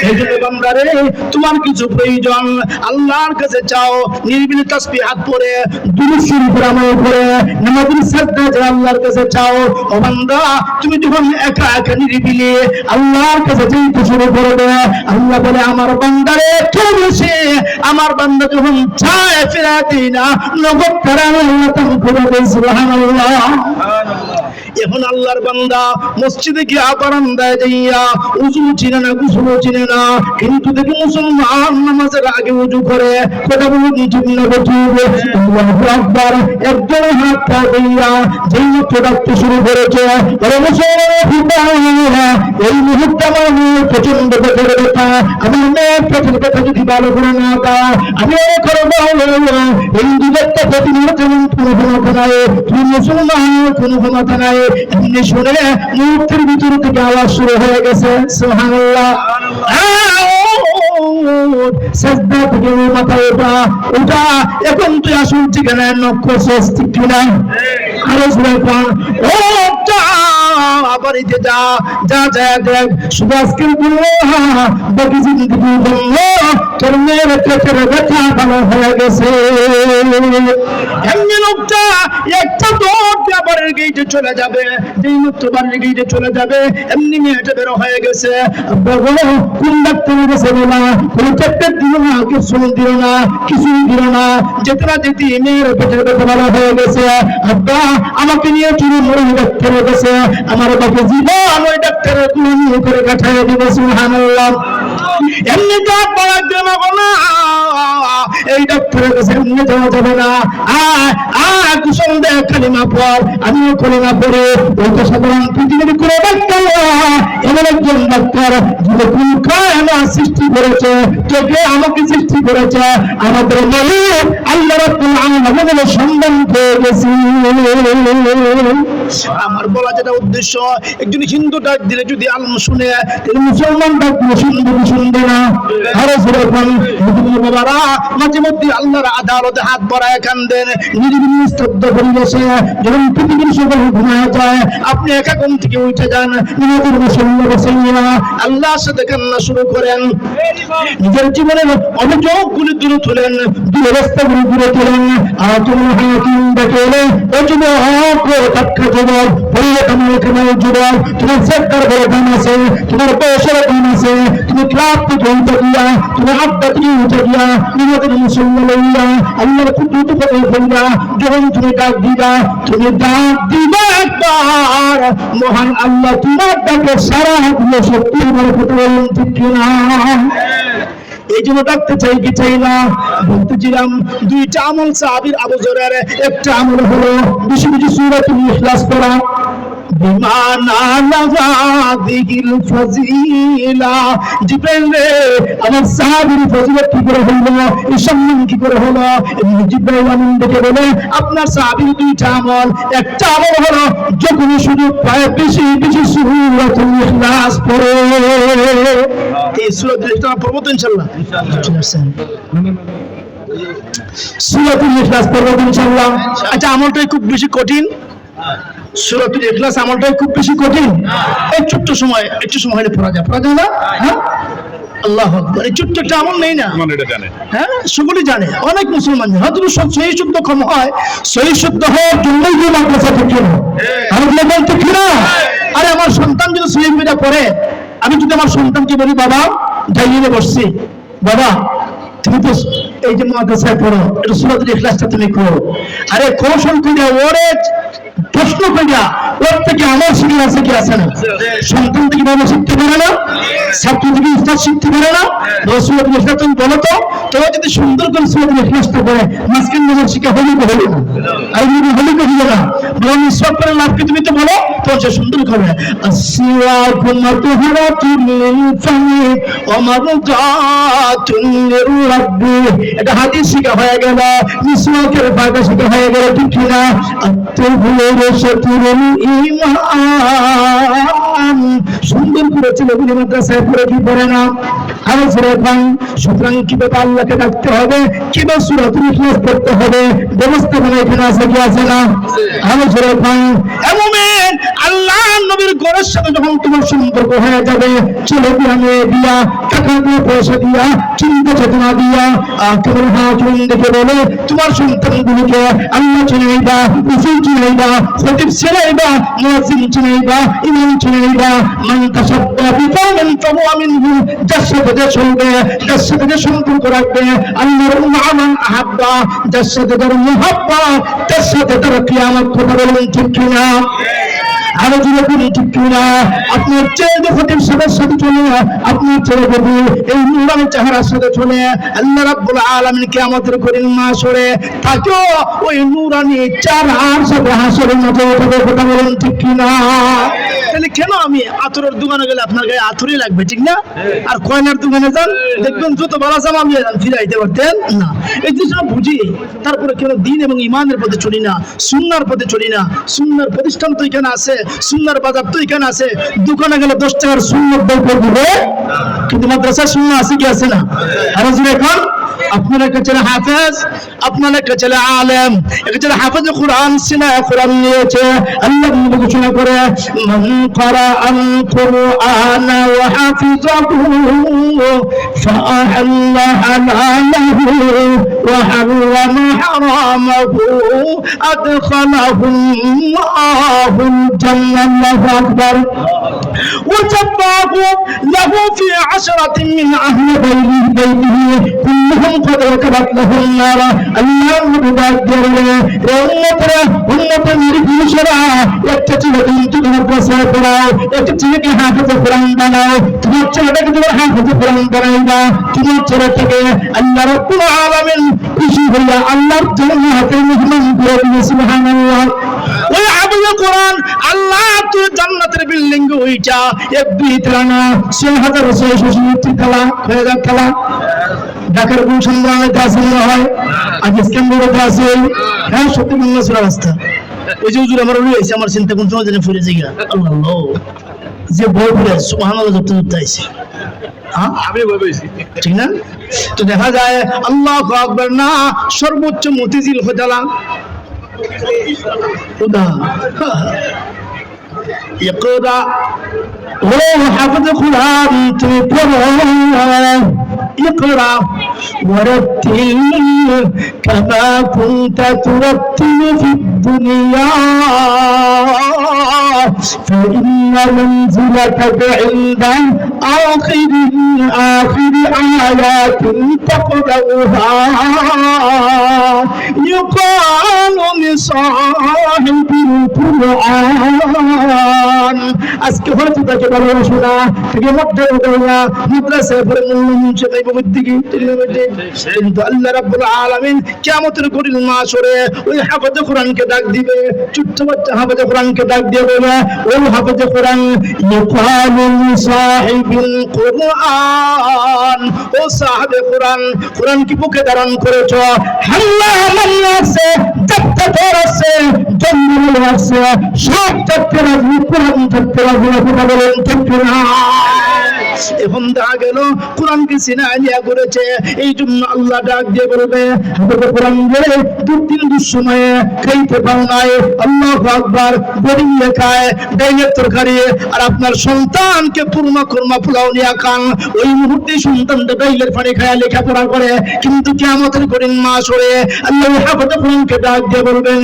এই জন্য বান্দারে, তোমার কিছু প্রয়োজন আল্লাহর কাছে চাও, নিরিবিলি তাসবিহাত পড়ে দুরূদ শরীফ আমল করে নামাজের সাজদা করে আল্লাহর কাছে চাও। ও বান্দা, তুমি যখন একা একা নিরিবিলি আল্লাহর কাছে চাইতে শুরু করবে, আল্লাহ বলে আমার বান্দারে কেউ এসে আমার বান্দা যখন চায় ফেরা দিই না, নগদ তারা আল্লাহ তখন করে দেয়। সুবহানাল্লাহ। এখন আল্লাহর বান্দা মসজিদে গিয়ে বারান্দায় যাইয়া উযু চিনে না, গোসল চিনে না, কিন্তু দেখি মুসলমান নামাজের আগে উযু করে। কথা বলুন ঠিক না বেঠিক? আল্লাহু আকবার। একজন হাত পা দিয়া যেই মাত্র ডাকতে শুরু করেছে, বলে মুসলমান এই মুহূর্তে আমার মেয়ের প্রচন্ড পেটের ব্যথা, আমার মেয়ের পেটের ব্যথা যদি ভালো করে না দাও, আমি করবো এই দুধেরটা প্রতিমার যেমন কোনো ক্ষমতা নাই, তুমি মুসলমানের কোনো ক্ষমতা নাই। এমনি শুনে মুহূর্তের ভিতর থেকে আওয়াজ শুরু হয়ে গেছে। সুবহানাল্লাহ। সাজদা থেকে মাথা ওঠা, এখন তুই আসল ঠিকানায় নক্ষ ঠিক কিনা? আরো জোরে পান। ও বাড়িতে যা যা যা দেখ, শুধু আজকের বললো বাকি জিন্দগি বললো তোর মেয়ের পেটের ব্যথা ভালো হয়ে গেছে। এমনি লোকটা একটা দৌড় দিয়ে বাড়ির গেটে চলে যাবে, যেই মাত্র বাড়ির গেটে চলে যাবে এমনি মেয়েটা বের হয়ে গেছে। কোন ডাক্তারের কাছে বলা, কোন ট্যাবলেট দিল না, কিছু দিল না, কিছুই দিল না, যেতে না যেতে মেয়ের পেটের ব্যথা ভালো হয়ে গেছে। আব্বা আমাকে নিয়ে চুরি ওই ডাক্তারের কাছে, আমার বাবা জীবন ওই ডাক্তারের কুলি করে কাটাই দিবে। সুবহানাল্লাহ। এমনি তো পড়া গেল না, এই ডাক্তারের কাছে এমনি যাওয়া যাবে না। কুশল দেয় কালিমা পড়, আমিও কালিমা পড়ে ওইটা সাধারণ পৃথিবীর কোনো ডাক্তার এমন একজন ডাক্তার যিনি কুলকায়না সৃষ্টি করেছে, তোকে আমাকে সৃষ্টি করেছে, আমাদের মালিক আল্লাহ রাব্বুল আলামিনের সন্ধান পেয়ে গেছি। আমার বলা যেটা উদ্দেশ্য, একজন হিন্দু ডাক দিলে যদি আল্লাহ শুনে, তাহলে মুসলমান ডাক দিলে শুনবে না। আরো যেরকম বাবারা মাঝে মধ্যে আল্লাহর আদালতে হাত বাড়ায় কান্দেন, নিরিবিলি স্তব্ধ পরিবেশে যখন পৃথিবীর সকল ঘুমায় যায়, আপনি একা ঘুম থেকে উঠে যান, নিজেদের মুসলমান বসাইয়া আল্লাহর সাথে কান্না শুরু করেন, নিজের জীবনের অভিযোগগুলি দূরে তোলেন, দুরবস্থাগুলি দূরে তোলেন। আর তুমি হাকিম ডেকে এলে ও যুবক, তাৎক্ষা যুবক, পরিবর্তনের কেমন যুবক, তোমার সরকার বড় দাম আছে, তোমার বয়সের দাম আছে, তুমি ক্লাব থেকে উঠে গিয়া, তুমি আড্ডা থেকে উঠে গিয়া, নিজেদের মুসলমান লইয়া আল্লাহর কুদরত করে ফেলবা। যখন তুমি ডাক দিবা, তুমি ডাক দিবা একবার, মহান আল্লাহ তোমার ডাকে সারা দিয়ে সত্যি কথা বলুন ঠিক কিনা? এই জন্য ডাকতে চাই কি চাই না? বলতেছিলাম দুইটা আমল সাহাবীর আবু যরের, একটা আমল হলো বেশি বেশি সূরাতুল ইখলাস পড়া। বিমানা লাগাদিল ফাজিলা, জিবরাইল রে আমার সাহাবীর ফজিলত কি করে হলো, এই সম্মান কি করে হলো? জিবরাইল আমিন ডেকে বলে আপনার সাহাবীর দুইটা আমল, একটা আমল হলো যখন সুযোগ পায় বেশি বেশি সূরাতুল ইখলাস পড়ে। এই সূরাতুল ইখলাস পড়বো তো ইনশাআল্লাহ। সূরাতুল ইখলাস পড়বো ইনশাআল্লাহ। আচ্ছা, আমলটাই খুব বেশি কঠিন, সূরাতুল ইখলাস আমলটাই খুব বেশি কঠিন। এই ছোট্ট সময়, একটু সময় হলে পড়া যায় না? হ্যাঁ, আল্লাহু আকবার। এই ছোট্ট একটা আমল নেই না, হ্যাঁ সকলেই জানে, অনেক মুসলমান জানে। হয়তো সব সহি শুদ্ধ কম হয়, সহি শুদ্ধ হওয়ার জন্যই যে মাদ্রাসা ঠিক না, আমি বলতে ঠিক না। আরে আমার সন্তান যদি সহি মিডিয়া পড়ে, আমি যদি আমার সন্তানকে বলি বাবা যাইয়ে বসছি, বাবা তুমি তো এই যে মাদ্রাসায় পড়ো, এটা সূরাতুল ইখলাসটা তুমি করো। আরে কৌশল করিয়া ওরে প্রশ্ন করিয়া ওর থেকে আমার শিখে আছে কি আছে না? সন্তান থেকে বাবা শিখতে পারে না, ছাত্র থেকে উস্তাদ শিখতে পারে না। সূরাতুল ইখলাস তুমি বলো তো, তোমার যদি সুন্দর করে সূরাতুল ইখলাসটা পড়ে মাঝখান নজর শিখা হলে তো হলো না, আর যদি হলে তো হলো না, বরং সব করে লাভ কি তুমি তো বলো, তোমার সে সুন্দর করে আসওয়াকু মাতহারাতুল লিলফামি ওয়া মারজাতুল লিরাব্বি। এটা হাদিস শিখা হয়ে গেল, মিসওয়াকের ফায়দা শিখা হয়ে গেল, ঠিক কি না? সুন্দর করে ছেলেগুলি মাদ্রাসায় পড়ে কি পড়ে না? আরো সুরাত। সুতরাং কিভাবে আল্লাহকে ডাকতে হবে, কিভাবে সূরাতুল ইখলাস পড়তে হবে, ব্যবস্থাপনা এখানে আছে কি আছে না? আরো সুরাত। এমন আল্লাহ নবীর ঘরের সাথে যখন তোমার সম্পর্ক হয়ে যাবে, ছেলে মেয়ে দিয়া, টাকা দিয়ে, পয়সা দিয়া, চিন্তা চেতনা দিয়া, কেবল হাত দেখে বলে তোমার সন্তানগুলিকে আল্লাহ চিনাইবা, উসুল চিনাইবা, খতিব চিনাইবা, মুয়াজ্জিন চিনাইবা, ইমাম চিনাইবা। মান তাসাব্বা বিকওমিন ফাহুয়া মিনহুম। যার সাথে যে চলবে, যার সাথে যে সম্পর্ক রাখবে, আল্লাহর মান আহাব্বা, যার সাথে তার মুহাব্বা, তার সাথে তার কিয়ামত। কথা বলুন ঠিক কিনা? আরো জুড়ে বলি ঠিক কিনা? আপনার ছেলে খতিব সাহেবের সাথে চলে, আপনার ছেলে যদি এই নুরানি চেহারার সাথে চলে, আল্লাহ রাব্বুল আলামিন কিয়ামতের কঠিন মাহশরে তাকে ওই নুরানি চেহারার সাথে হাসরের মধ্যে উঠাবে। কথা বলুন ঠিক কিনা? তাহলে কেন আমি আতরের দোকানে গেলে আপনার গায়ে আতরই লাগবে, ঠিক না? আর কয়নার দোকানে যান, দেখবেন যত বড় জামা আমি ফিরাইতে পারতেন না। এই জিনিসটা বুঝি, তারপরে কেন দিন এবং ইমানের পথে চলি না, সুন্নাহর পথে চলি না? সুন্নাহর প্রতিষ্ঠান তো এখানে আছে, সুন্নাহর বাজার তো এখানে আছে। দোকানে গেলে 10 টাকার সুন্নাত বই পড়বে, কিন্তু মাদ্রাসার সুন্নাহ আছে কি আছে না? আর এখন আপনার একটা ছেলে হাফেজ, আপনার একটা ছেলে আলেম, একটা ছেলে হাফেজ কোরআন সিনা কোরআন নিয়েছে। আল্লাহ ঘোষণা করে মান ক্বারাআল কুরআন ওয়া হাফিজাহু ফাআহাল্লা হালালাহু ওয়া হারামা হারামাহু আদখালাহু আল্লাহুল জান্নাহ। আল্লাহু আকবার। وجباه له في 10 من أهل بيته كلهم قد وكبت له النار. الله مبادر উম্মতের নির্বিশেষরা একটা ছেলে কিন্তু মাদ্রাসায় পড়াও, একটা ছেলেকে হাফেজ কোরআন বানাও, তোমার ছেলেটাকে তোমার হাফেজ কোরআন বানাইবা, তোমার ছেলেটাকে আল্লাহ রাব্বুল আলামিন খুশি হইয়া আল্লাহর জান্নাতে মেহমান করে দিবে। সুবহানাল্লাহ। ওই হাফেজ কোরআন আল্লাহ তুই জান্নাতের বিল্ডিং এ ওইটা এক দুই তলা 6000 তলা হয়ে যাক তলা। ঢাকার গুলশান বাংলাতে আছে মনে হয়, আজ ইস্তাম্বুলে আছে। হ্যাঁ সত্যি বাংলাদেশের অবস্থা। ওই যে হুজুর আমার রয়েছে, আমার চিন্তা কোন সময় যেন ফুরে যায়। আল্লাহ যে বই ফুরে সুবহানাল্লাহ যত আইছে, আমি ভাবেছি ঠিক না? তো দেখা যায় আল্লাহু আকবার না, সর্বোচ্চ মতিঝিল হজালা খুদা ইকরা ও হাফেজ কোরআন তুমি পড়ো, اقرأ ورتل كما كنت ترتل في الدنيا فإن منزلتك عند آخر آيات تقرأها يقال لصاحب القرآن। আজকে হয়তো তাকে ভালোবাসো না, তাকে মাদ্রাসায় পড়ে মুছে তাই দিকে, কিন্তু আল্লাহ রাব্বুল আলামিন কিয়ামতের কঠিন মাহশরে ওই হাফেজ কোরআনকে ডাক দিবে। ছোট্ট বাচ্চা হাফেজ কোরআনকে ডাক দিয়ে বলে, ওই হাফেজ কোরআন ইকালু সাহিবুল কোরআন, ও সাহাবে কোরআন, কোরআন কি বুকে ধারণ করেছো? আল্লাহ মান্না আছে, জাত্তার আছে, জন্মল আছে, সব জাত্তার কোরআন জাত্তার কথা বলেন ঠিক না? এখন দেখা গেল কোরআনকে সিনায় নিয়ে করেছে। এই জন্য আল্লাহ ডাক দিয়ে বলবে হাফেজে কোরআন যে দুদিন দুঃসময়ে খাইতে পাও নাই, আল্লাহু আকবার, বড়িয়ে খায় ডাইলের তরকারি, আর আপনার সন্তানকে পূর্ণ কর্মা পোলাও নিয়ে খান, ওই মুহূর্তে সন্তানটা ডাইলের পানি খায় লেখাপড়া করে, কিন্তু কিয়ামতের কঠিন মাস হলে আল্লাহ হাফেজে কোরআনকে ডাক দিয়ে বলবেন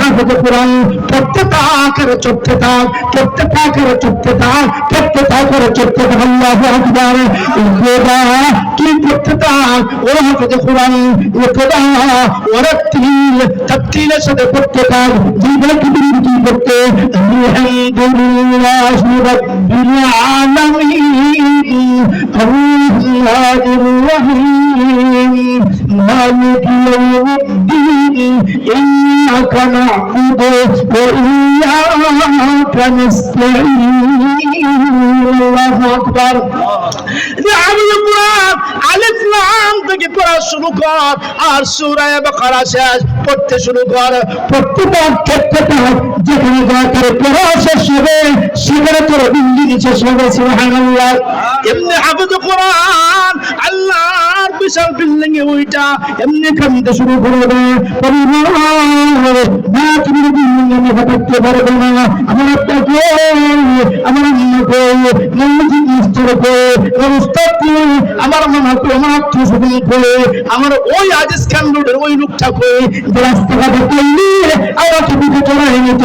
হাফেজে কোরআন পড়তে থাক আর চড়তে থাক, পড়তে থাক আর চড়তে থাক, পড়তে থাক আর চড়তে থাক। আল্লাহু আকবার। খোদা কি পড়তে থাক ও হাফেজে কোরআন, ও খোদা ওয়ারাতিল তারতিলের সাথে পড়তে থাক, জীবনে কি কি করতে আলহামদুলিল্লাহি রাব্বিল আলামিন আর-রাহমানির রহিম মালিকি ইয়াউমিদ্দিন ইয়্যাকা না'বুদু ওয়া ইয়্যাকা নাস্তাঈন। আল্লাহু আকবার। আমি কোরআন আলিফ লাম থেকে পড়া শুরু কর আর সূরা বাকারা শেষ পড়তে শুরু কর, পড়তে থাক, যেখানে যা করে পড়া শেষ হবে সেখানে তোর বিল্ডিং শেষ হবে। সুবহানাল্লাহ। এমনি হাফেজে কোরআন আল্লাহর বিশাল বিল্ডিং এ ওইটা এমনি কাঁদতে শুরু করবে, না তুমি বিল্ডিং এ থাকতে পারবে না, আমার আপনাকে আমার আম্মাকে মসজিদ মিস্টার করে উস্তাদকে আমার মামাকে আমার আত্মীয় স্বজন করে আমার ওই আজিজ খান রোডের ওই লোকটা করে যে রাস্তাঘাটে তৈরি আমাকে দিকে চড়াই নিত,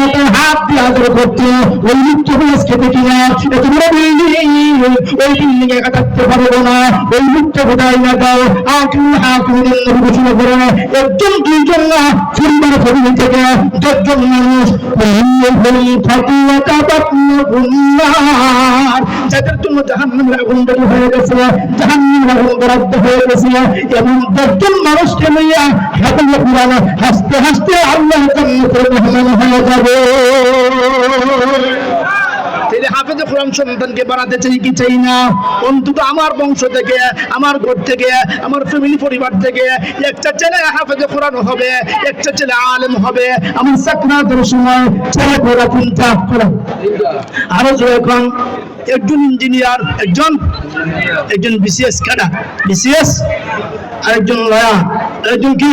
এটা হাত দিয়ে আদর করতো, ওই লোকটা আজকে দেখি না এত বড় বিল্ডিং, ওই বিল্ডিং এ থাকতে পারবো না, ওই লোকটা কোথায় না দাও ঘোষণা করে একজন দুইজন না পরিবার ফ্যামিলি থেকে 10 জন মানুষ যাদের জন্য জাহান্নামের আগুন তৈরি হয়ে গেছে, জাহান্নামের আগুন বরাদ্দ হয়ে গেছে, এবং 10 জন মানুষকে লইয়া হাফেজে কোরআন হাসতে হাসতে আল্লাহ জান্নাতের মেহমান হয়ে যাবে। হাফেজে কোরআন সন্তানকে বানাতে চাই কি চাই না? অন্তত আমার বংশ থেকে, আমার ঘর থেকে, আমার ফ্যামিলি পরিবার থেকে একটা ছেলে হাফেজে কোরআন হবে, একটা ছেলে আলেম হবে। আমার সাকরাতের সময় ছেলে পড়া চিন্তা করা আরো যখন একজন ইঞ্জিনিয়ার, একজন বিসিএস ক্যাডার, বিসিএস, আরেকজন লয়ার, আরেকজন কি,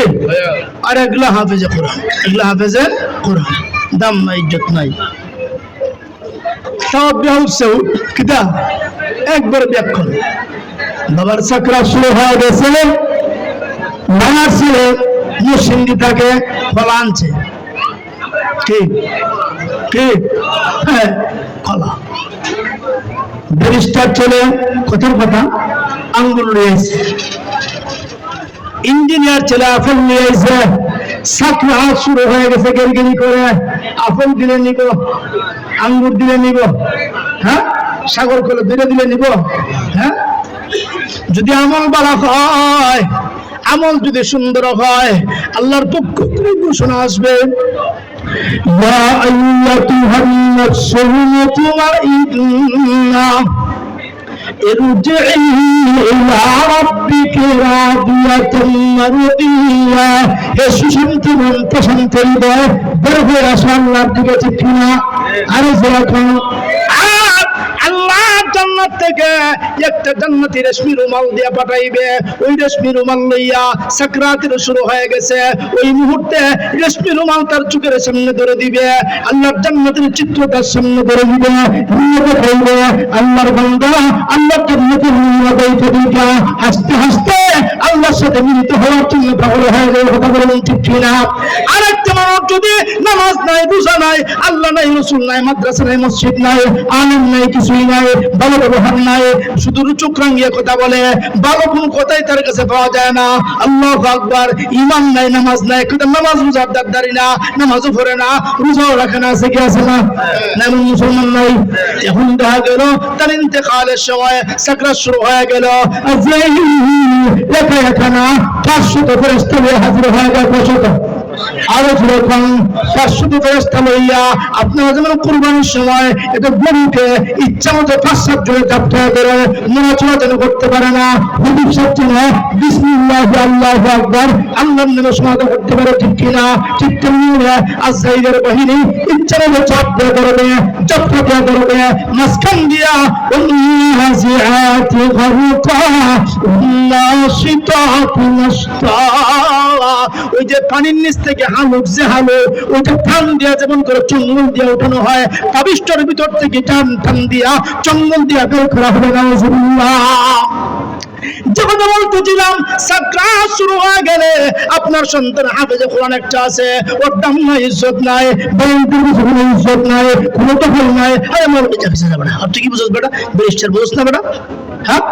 আর এগুলা হাফেজে কোরআন, এগুলা হাফেজে কোরআন, দাম নাই ইজ্জত নাই। সব ব্যবসাও কিতা একবার ব্যাখ্যা বাবার চাকরা শুরু হয়ে গেছে, মারা ছেলে মুসিন্দি তাকে ফলা আনছে, ঠিক ঠিক, হ্যাঁ ফলা। ব্যারিস্টার ছেলে কথার কথা আঙ্গুল নিয়ে এসে, ইঞ্জিনিয়ার ছেলে আপেল নিয়ে এসে, চাকরা শুরু হয়ে গেছে গেরগেরি করে, আপেল দিলে নিব, আঙ্গুর দিলে নিব, হ্যাঁ সাগর কলে দিলে নিব, হ্যাঁ যদি আমল ভালো হয়, আমল যদি সুন্দর হয়, আল্লাহর পক্ষ থেকে ঘোষণা আসবে ইয়া আইয়াতুহান নাফসুল মুতমাইন্নাহ ইরজিই ইলা রাব্বিকা রাদিয়াতান মারদিয়া। হে সুশান্ত মন, প্রশান্ত হৃদয়, বের হয়ে আসো আল্লাহর দিকে, ঠিক না? আরে যখন আল্লাহ জান্নাত থেকে একটা জান্নাতি রেশমি রুমাল দিয়ে পাঠাইবে, ওই রেশমি রুমাল লইয়া সাকরাতের শুরু হয়ে গেছে, ওই মুহূর্তে রেশমি রুমাল তার চোখের সামনে ধরে দিবে, আল্লাহর জান্নাতের চিত্র তার সামনে ধরে দিবে, বলবে আল্লাহর বান্দা আল্লাহর জান্নাতের নিয়ামত দুইটা, হাসতে হাসতে আল্লাহর সাথে মিলিত হওয়ার জন্য পাগল হয়ে যাবে। কথা বলেন ঠিক কিনা? আরেকটা মানুষ যদি নামাজ নাই, রোজা নাই, আল্লাহ নাই, রাসূল নাই, মাদ্রাসা নাই, মসজিদ নাই, আলেম নাই, কিছুই নাই, ভালো ব্যবহার নাই, শুধু চোখ রাঙিয়ে কথা বলে, ভালো কোনো কথাই তার কাছে পাওয়া যায় না, আল্লাহু আকবার, ঈমান নাই, নামাজ নাই, কিন্তু নামাজ রোজার দাঁড়ি না, নামাজও পড়ে না, রোজাও রাখে না, আছে কি আছে না? এমন মুসলমান নাই। এখন দেখা গেল তার ইন্তেকালের সময় সাকরাত শুরু হয়ে গেল, একা একা না 500 ফেরেশতা হাজির হয়ে গেল, 500 আরো যখন তার শুধু ফেরেশতা লইয়া আপনারা যেমন কুরবানির সময় এটা গরুকে ইচ্ছা মতো 5-7 জনে চাপটা করে নড়াচড়া যেন করতে পারে না, হুজুর সাহেব যেন বিসমিল্লাহ আল্লাহু আকবার আল্লাহর নামে সমাধা করতে পারে, ঠিক কিনা? ঠিক তেমনি আজরাইলের বাহিনী ইচ্ছা মতো চাপ দেওয়া করবে, চাপটা দেওয়া করবে মাঝখান দিয়া والنازعات غرقا والناشطات نشطا। ওই যে পানির নিচ থেকে হালুক যে হালু ওইটা টান দিয়া যেমন করে চঙ্গল দিয়া উঠানো হয়, তাবিষ্টের ভিতর থেকে টান টান দিয়া চঙ্গল দিয়া বের করা হবে। নাউজুবিল্লাহ। যখন বলতেছিলাম সাকরাত শুরু হয়ে গেলে আপনার সন্তান হাফেজে কোরআন একটা আছে, ওর দাম নাই, ইজ্জত নাই, ব্যাংকের কোনো ইজ্জত নাই, কোনো দখল নাই। আরে মৌলবি চাকরি যাবে না, আর তুই কি বুঝছ বেটা? ব্যারিস্টার বুঝছ না বেটা? হ্যাঁ,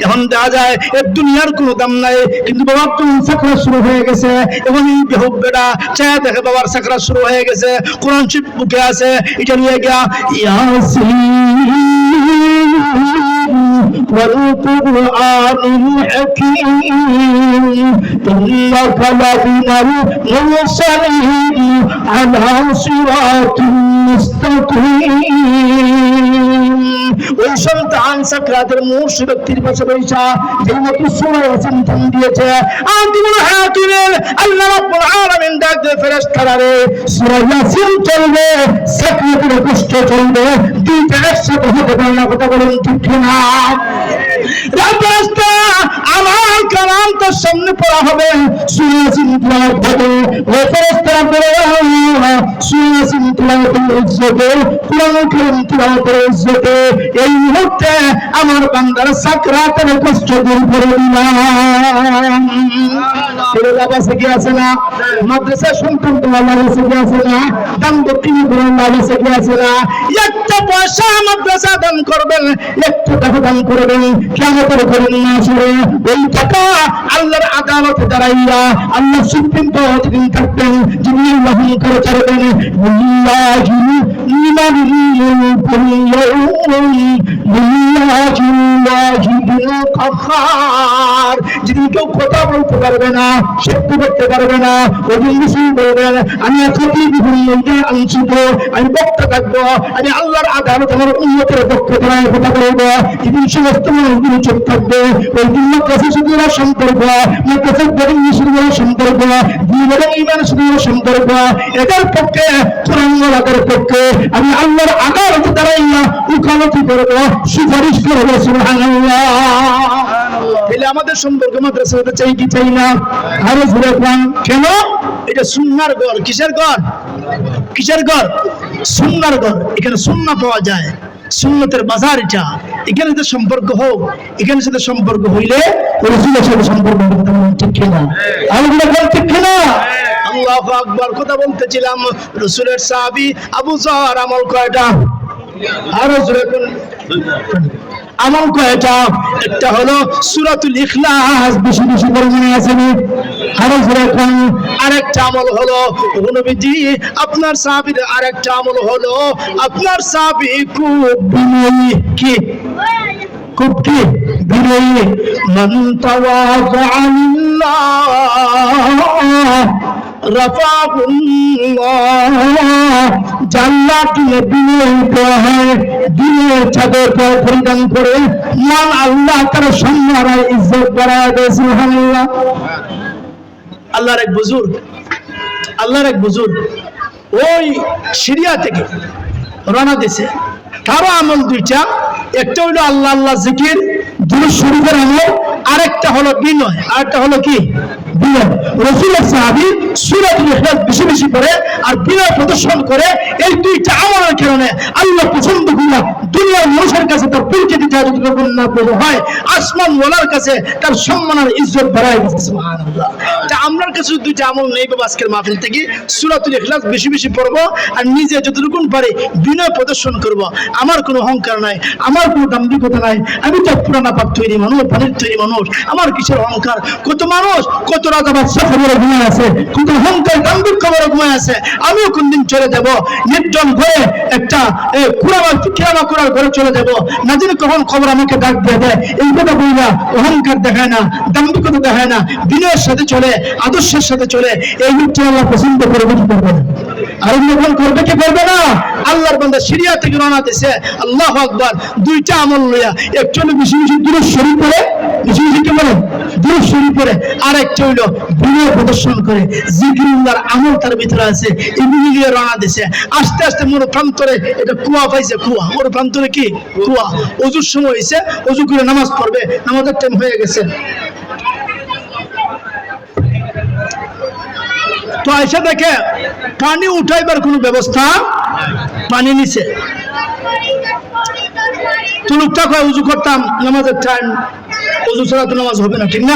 এখন দেখা যায় এর দুনিয়ার কোনো দাম নাই, কিন্তু বাবার তো সাকরাত শুরু হয়ে গেছে। এখন এই বেহুব বেটা চায় দেখে বাবার সাকরাত শুরু হয়ে গেছে, কোরআন শরীফ বুকে আছে, এটা নিয়ে গিয়া ইয়াসিন والقرآن الحكيم إنك لمن المرسلين على صراط مستقيم। ওই সন্তান সাকরাতের মুর্শিদ ব্যক্তির পাশে বসা যেই মতো সূরা ইয়াসিন থাম দিয়েছে, আদিমুল হাকিমের আল্লাহ রাব্বুল আলামিন ডাক দিয়ে ফেরেশতারা রে সূরা ইয়াসিন চলবে, সাকরাতের কষ্ট চলবে, দুইটা একসাথে হতে পারে না। কথা বলুন ঠিক না? রাব্বাস্তা আমার কালাম তোর সামনে পড়া হবে, সূরা ইয়াসিন তিলাওয়াত হবে। ওই ফেরেশতারা বলে সূরা ইয়াসিন তিলাওয়াতের ইজ্জতে, কোরআন কারীম তিলাওয়াতের ইজ্জতে এই মুহূর্তে আমার বান্দার সাকরাতের কষ্ট দূর করে দিলাম। বাসে কি আছে না? মাদ্রাসা সন্তান তোমার বাসে কি আছে না? দান দক্ষিণ তোমার বাসে কি আছে না? একটা পয়সা মাদ্রাসা দান করবেন, একটা টাকা দান করবেন, কিয়ামতের দিন না আসবে ওই টাকা আল্লাহর আদালতে দাঁড়াইয়া আল্লাহ সুপ্রিম কোর্টে দিন থাকবেন, যিনি আল্লাহ করে ছাড়বেন লিল্লাহি লিমানিল যিনি কেউ কথা বলতে পারবে না, সত্য করতে পারবে না, ওই দিন মুসলিম বলবেন আমি আনছিত, আমি বক্তা থাকবো, আমি আল্লাহর আদালত আমার উন্নতের পক্ষে দাঁড়ায় কথা বলবো। যেদিন সমস্ত মানুষগুলো চুপ থাকবে, ওই দিন মাদ্রাসা শুধুরা সম্পর্ক, মাদ্রাসা বরং শুধুরা সম্পর্ক, বরং ইমান শুধুরা সম্পর্ক, এদের পক্ষে কোরআনের পক্ষে আমি আল্লাহর আদালতে দাঁড়াইয়া উকালতি করবো, সুপারিশ করবো। সুবহানাল্লাহ। তাহলে আমাদের সম্পর্ক মাদ্রাসা হতে চাই কি চাই না? আরো জোরে কোন কেন? এটা সুন্নাহর ঘর। কিসের ঘর? কিসের ঘর? সুন্নাহর ঘর। এখানে সুন্নাহ পাওয়া যায়, সুন্নতের বাজার এটা। এখানে সাথে সম্পর্ক হোক, এখানে সাথে সম্পর্ক হইলে রাসূলের সাথে সম্পর্ক ঠিক কিনা? আল্লাহ ঠিক কিনা? আল্লাহু আকবার। কথা বলতেছিলাম রাসূলের সাহাবী আবু যর আমল কয়টা? আরো জোরে কোন আমল কয়টা? একটা হলো সূরাতুল ইখলাস, বেশি বেশি করে মনে আছে নি? আরো জোরে কোন? আরেকটা আমল হলো নবীজি আপনার সাহাবীর আরেকটা আমল হলো আপনার সাহাবী খুব বিনয়ী। কি? খুব কি বিনয়ী। মান তাওয়াযা লিল্লাহ রাফাহুল্লাহ। জান্নাতে বিনয়িত হয়, দিনের চাদর পরিধান করে মান আল্লাহ তার সম্মান আর ইজ্জত বাড়ায় দেয়। সুবহানাল্লাহ। আল্লাহর এক বুজুর্গ, আল্লাহর এক বুজুর্গ ওই সিরিয়া থেকে রওনা দিয়েছে। তারও আমল দুইটা, একটা হলো আল্লাহ আল্লাহ জিকির, দুরূদ শরীফের আমল, আরেকটা হলো বিনয়, আরেকটা হলো কি? বিনয়। রাসূলের সাহাবী সূরাতুল ইখলাস বেশি বেশি করে আর বিনয় প্রদর্শন করে, এই দুইটা আমলের কারণে আল্লাহ পছন্দ করিয়া দুনিয়ার মানুষের কাছে তার পরিচিতি যতটুকু না বলে হয়, আসমান ওয়ালার কাছে তার সম্মান আর ইজ্জত বাড়ায় গেছে। সুবহানাল্লাহ। তা আমার কাছে দুইটা আমল নেই বাবা। আজকের মাহফিল থেকে সূরাতুল ইখলাস বেশি বেশি পড়বো আর নিজে যতটুকু পারি বিনয় প্রদর্শন করব। আমার কোনো অহংকার নাই, আমার কোনো দাম্ভিকতা নাই। আমি তো পুরানা পাক তৈরি মানুষ, পানির তৈরি মানুষ, আমার কিসের অহংকার? কত মানুষ কত রাজা বাদশা খবরে ঘুমায় আছে, কিন্তু অহংকার দাম্ভিক খবরে ঘুমায় আছে। আমিও কোনদিন চলে যাব নির্জন ঘরে, একটা কিরামা করার ঘরে চলে যাব, না জানি কখন খবর আমাকে ডাক দিয়ে দেয়। এই কথা বইলা অহংকার দেখায় না, দাম্ভিকতা দেখায় না, বিনয়ের সাথে চলে, আদর্শের সাথে চলে। এই লোকটি আল্লাহ পছন্দ করবে কি করবে না? আর যখন করবে কি করবে না? আল্লাহর বান্দা সিরিয়া থেকে রওনা দিয়েছে, আল্লাহু আকবার, দুইটা আমল লইয়া, একটা হলো বেশি বেশি দূরে শরীর পড়ে, বেশি বেশি কি বলে দূরে শরীর পড়ে, আর একটা হইলো বিনয় প্রদর্শন করে, জিকিরুল্লাহর আমল তার ভিতরে আছে, এগুলি নিয়ে রওনা দিয়েছে। আস্তে আস্তে মোর প্রান্তরে এটা কুয়া পাইছে, কুয়া, মোর প্রান্তরে কি কুয়া। ওজুর সময় হয়েছে, ওজু করে নামাজ পড়বে, নামাজের টাইম হয়ে গেছে। তো আয়সা দেখে পানি উঠাইবার কোনো ব্যবস্থা, পানি নিচে। তো লোকটা কয় উজু করতাম, নামাজের টাইম, উজু ছাড়া তো নামাজ হবে না, ঠিক না?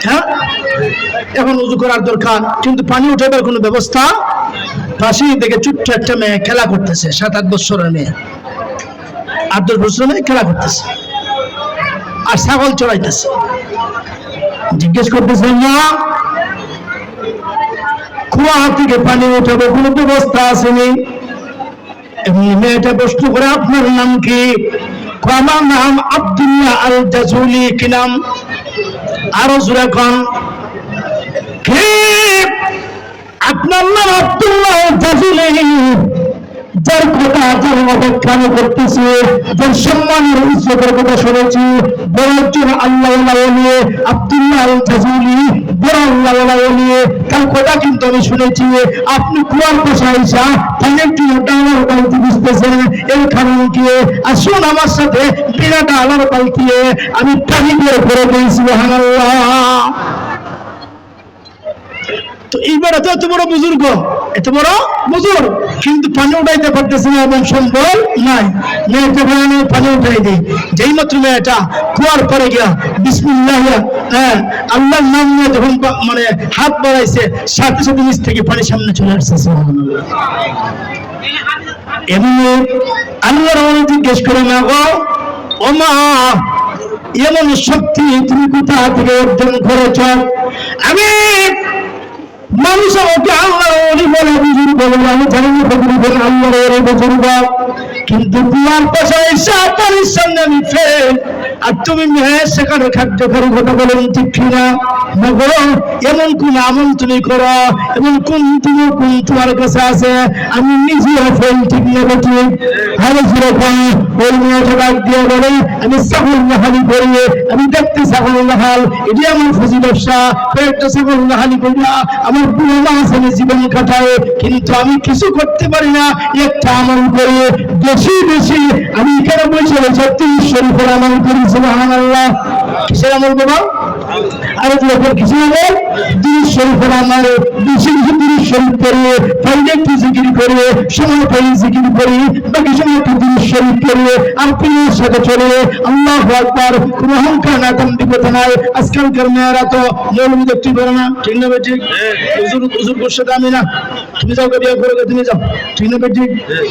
হ্যাঁ, এখন উজু করার দরকার, কিন্তু পানি উঠাইবার কোনো ব্যবস্থা। পাশেই দেখে ছোট্ট একটা মেয়ে খেলা করতেছে, 7-8 বছরের মেয়ে, 8-10 বছরের মেয়ে খেলা করতেছে, আর ছাগল চড়াইতেছে। জিজ্ঞেস করতেছে, না কুয়া থেকে পানি উঠাবে কোনো ব্যবস্থা আসেনি? এমনি মেয়েটা প্রশ্ন করে, আপনার নাম কি? আমার নাম আব্দুল্লাহ আল জাজুলি। কি নাম? আরো জোরে কোন। কি আপনার নাম আব্দুল্লাহ আল জাজুলি? যার কথা যার অপেক্ষা করতেছে, যার সম্মানের উৎসবের কথা শুনেছি, বড় একজন আল্লাহওয়ালা ওলি আব্দুল্লাহ আল জাজুলি, বড় আল্লাহওয়ালা ওলি, তার কথা কিন্তু আমি শুনেছি। আপনি কুয়ার পাশে আইসা একটু ডালার বালতি বুঝতেছেন, এর কারণ কি? আসুন আমার সাথে বিনা ডালার বালতি আমি পানি বের করে দিই। সুবহানাল্লাহ। তো এইবার এত বড় বুজুর্গ, এত বড় বুজুর্গ, কিন্তু পানি উঠাইতে পারতেছে না এবং সম্ভব নাই। মেয়েটা পানি উঠাই দেয়। যেই মাত্র মেয়েটা কুয়ার পরে গিয়া বিসমিল্লাহ আল্লাহর নাম নিয়ে যখন মানে হাত বাড়াইছে, সাথে সাথে নিচ থেকে পানি সামনে চলে আসছে। এমনি আল্লাহর ওলি জিজ্ঞেস করে, না গো ও মা, এমন শক্তি তুমি কোথা থেকে অর্জন করেছ? আমি মানুষ আমাকে আল্লাহর ওলি বলে, বুজুর্গ বলে, আমি জানি না বলে আল্লাহর ওলি বুজুর্গ, কিন্তু তোমার পাশে এসে পানির সামনে আমি ফেল, আর তুমি মেয়ে সেখানে খাদ্যকারী কথা বলেন, ঠিক কিনা? এমন কোন আমল তুমি করো, এমন কোন তোমার কাছে আছে, আমি নিজেও ফেল, ঠিক না? ঠিক। আরে যেরকম ওই মেয়েটা ডাক দিয়ে বলে, আমি ছাগল নাহালি করি, আমি দেখতে ছাগল নাহাল, এটি আমার ফুজি ব্যবসা, কয়েকটা ছাগল নাহালি করি না, আমার পুরো মাঝখানে জীবন কাটায়, কিন্তু আমি কিছু করতে পারি না। একটা আমল করি, বেশি বেশি আমি এখানে বসে বসে 30 শরীফের আমল করি। সুবহানাল্লাহ। কিসের আমল বাবা? আরে যখন কিছু আমল 30 শরীফের আমল, বেশি বেশি 30 শরীফ করি, পাইলে একটু জিকির করি, সময় পাইলে জিকির করি, বাকি সময় একটু 30 শরীফ করি, আর পীরের সাথে চলে। আল্লাহু আকবার। কোনো অহংকার না, দাম্ভিকতা নাই। আজকালকার মেয়েরা তো মৌলবি দেখতে পারে না, ঠিক না? ঠিক। হুজুর করছে আমি না, তুমি যাও বিয়ে করে, তুমি যাও, ঠিক না? ঠিক।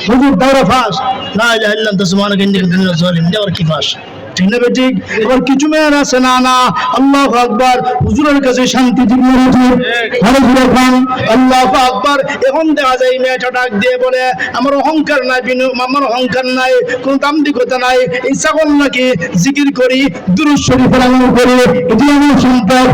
হুজুর দাওরা ফাঁস, লা ইলাহা ইল্লাল্লাহ সুবহানাকা ইন্নী কুনতু মিনাজ জালিমিন, দেওয়ার কি ফাঁস, ঠিক না? ঠিক। এবার কিছু মেয়ের আছে, না না, আল্লাহু আকবার, হুজুরের কাছে শান্তি, ঠিক না? আল্লাহু আকবার। এখন দেখা যায় মেয়েটা ডাক দিয়ে বলে, আমার অহংকার নাই, আমার অহংকার নাই, কোনো দাম্ভিকতা নাই, এই ছাগল নাকি জিকির করি, দুরূদ শরীফের আমল করি, এটি আমার সম্পদ।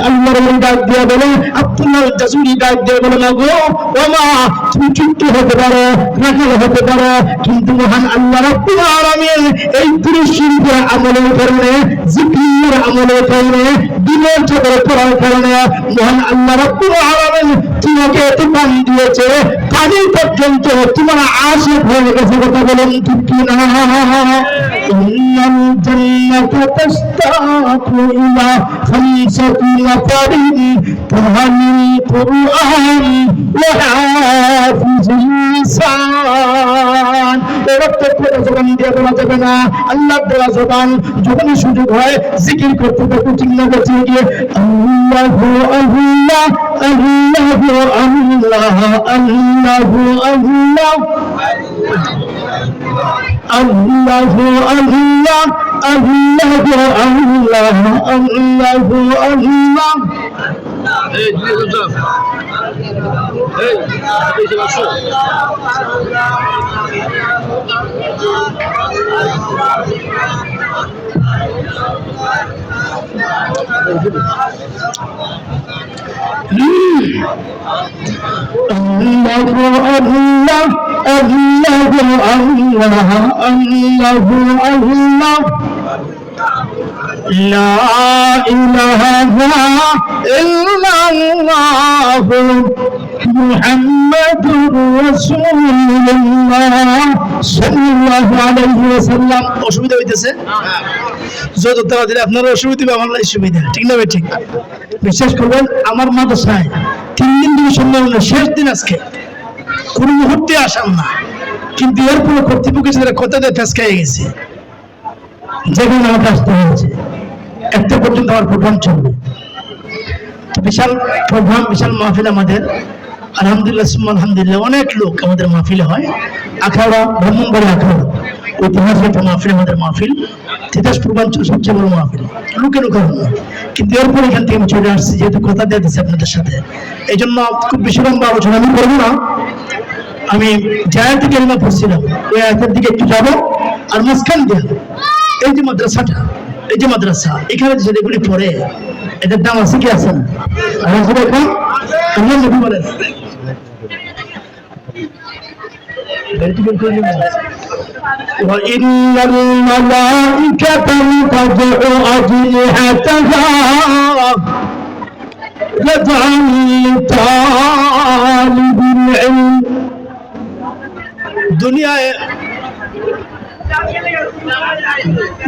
আল্লাহর ওলি ডাক দিয়ে বলে, আব্দুল্লাহ জাজুলি ডাক দিয়ে বলে, না গো ও মা, তুমি চুপ হতে পারো, রাখাল হতে পারো, কিন্তু মহান আল্লাহ রাব্বুল আলামিন এই দুরূদ শরীফের আমলের কারণে, জিকিরের আমলের কারণে, দিনের চাদর পড়ার কারণে মহান আল্লাহ রাব্বুল আলামিন তোমাকে এত পানি দিয়েছে, পানি পর্যন্ত তোমার আশিক হয়ে গেছে। কথা বলেন ঠিক কি না? ইন্নাল জান্নাতা তাশতাকু ইলা খামসাতি নাফারিন তুহামিল কুরআন ওয়া হাফিজুল লিসান। এরা তো পুরো জবান দিয়ে বলা যাবে না, আল্লাহর দেওয়া জবান, যখনই সুযোগ হয় জিকির করতে থাকো, ঠিক না? গিয়ে আল্লাহু আল্লাহ আল্লাহু আল্লাহ আল্লাহু আল্লাহ আল্লাহু আল্লাহ আল্লাহু আল্লাহ আল্লাহু আল্লাহ لا إله إلا الله محمد رسول الله صلى الله عليه وسلم অসুবিধা হইতেছে যত তারা দিলে আপনার অসুবিধা হবে আমার সুবিধা ঠিক না ভাই ঠিক বিশ্বাস করবেন আমার মাদ্রাসায় 3 দিন ধরে সম্মেলন শেষ দিন আজকে কোন মুহূর্তে আসাম না কিন্তু এরপর কর্তৃপক্ষ সাথে কথা দিয়ে ফেস খেয়ে গেছে যেখানে আমাকে আসতে হয়েছে একটা পর্যন্ত আমার প্রোগ্রাম চলবে বিশাল প্রোগ্রাম বিশাল মাহফিল আমাদের আলহামদুলিল্লাহ আলহামদুলিল্লাহ অনেক লোক আমাদের মাহফিলে হয় আখাড়া ব্রাহ্মণবাড়ি আখাড়া ঐতিহাসিক একটা মাহফিল আমাদের মাহফিল তিতাস পূর্বাঞ্চল সবচেয়ে বড় মাহফিল লোকে লোকে কিন্তু এরপর এখান থেকে আমি চলে আসছি যেহেতু কথা দিয়ে দিচ্ছি আপনাদের সাথে এই জন্য খুব বেশি লম্বা আলোচনা আমি করবো না আমি জায়াতে কালিমা পড়ছিলাম ওই আয়াতের দিকে একটু যাবো আর মাঝখান দিয়ে এই যে মাদ্রাসাটা এই যে মাদ্রাসা এখানে যেগুলি পড়ে এটার দাম আছে কি আছে না এখন আল্লাহ নবী বলেন وإن الملائكة تضع أجنحتها لدعا لطالب العلم দুনিয়ায়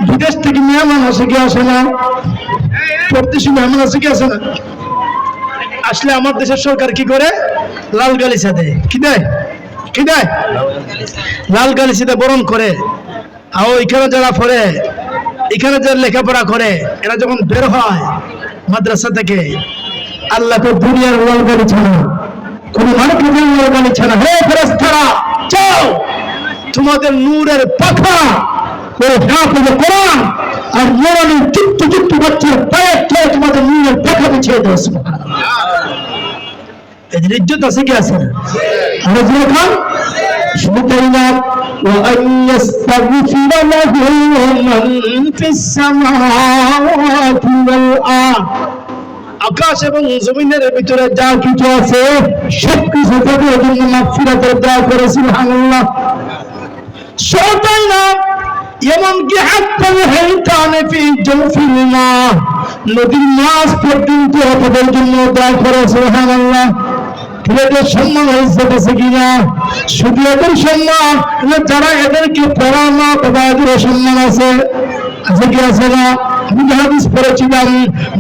বিদেশ থেকে মেহমান আসে কি আসে না প্রতিবেশী মেহমান আসে কি আসে না আসলে আমার দেশের সরকার কি করে লাল গালিচা দেয় কি দেয় কি দেয় লাল গালিচাতে বরণ করে আর এখানে যারা পড়ে এখানে যারা লেখাপড়া করে এরা যখন বের হয় মাদ্রাসা থেকে আল্লাহ তো দুনিয়ার লাল গালিচা না কোন মানুষের লাল গালিচা না হে ফেরেশতারা যাও তোমাদের নূরের পাখা ওই হাফেজে কোরআন আর মোরানি চুট্টু চুট্টু বাচ্চার পায়ের তলে তোমাদের নূরের পাখা বিছিয়ে দাও সুবহানাল্লাহ এদের ইজ্জত আছে কি আছে না আর যে খান শুধু তাই না وأن يستغفر له من في السماوات والأرض আকাশ এবং জমিনের ভিতরে যা কিছু আছে সবকিছু তাদের জন্য মাগফিরাতের দোয়া করে সুবহানাল্লাহ শোতাই না এমনকি হাত্তাল হাইতানে ফি জওফিল মা নদীর মাছ পর্যন্ত তাদের জন্য দোয়া করে সুবহানাল্লাহ এদের সম্মান ইজ্জত আছে কিনা শুধু এদের সম্মান যারা এদেরকে পড়ানো তবে এদের সম্মান আছে আছে কি আছে না আমি হাদিস পড়েছিলাম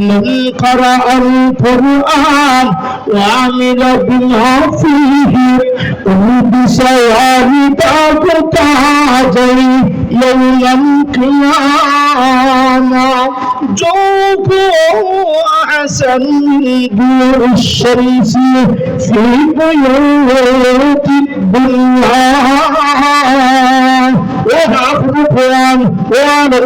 মান ক্বারাআল কুরআন ওয়া আমিলা বিমা ফীহি বিসায়ারি তাকাতাই ইয়াউমাল কিয়ামা জওকু আহসান বিল শরীফি ফি বুয়ুতিদ দুনিয়া ও হাফিজ কোরআন ও আমল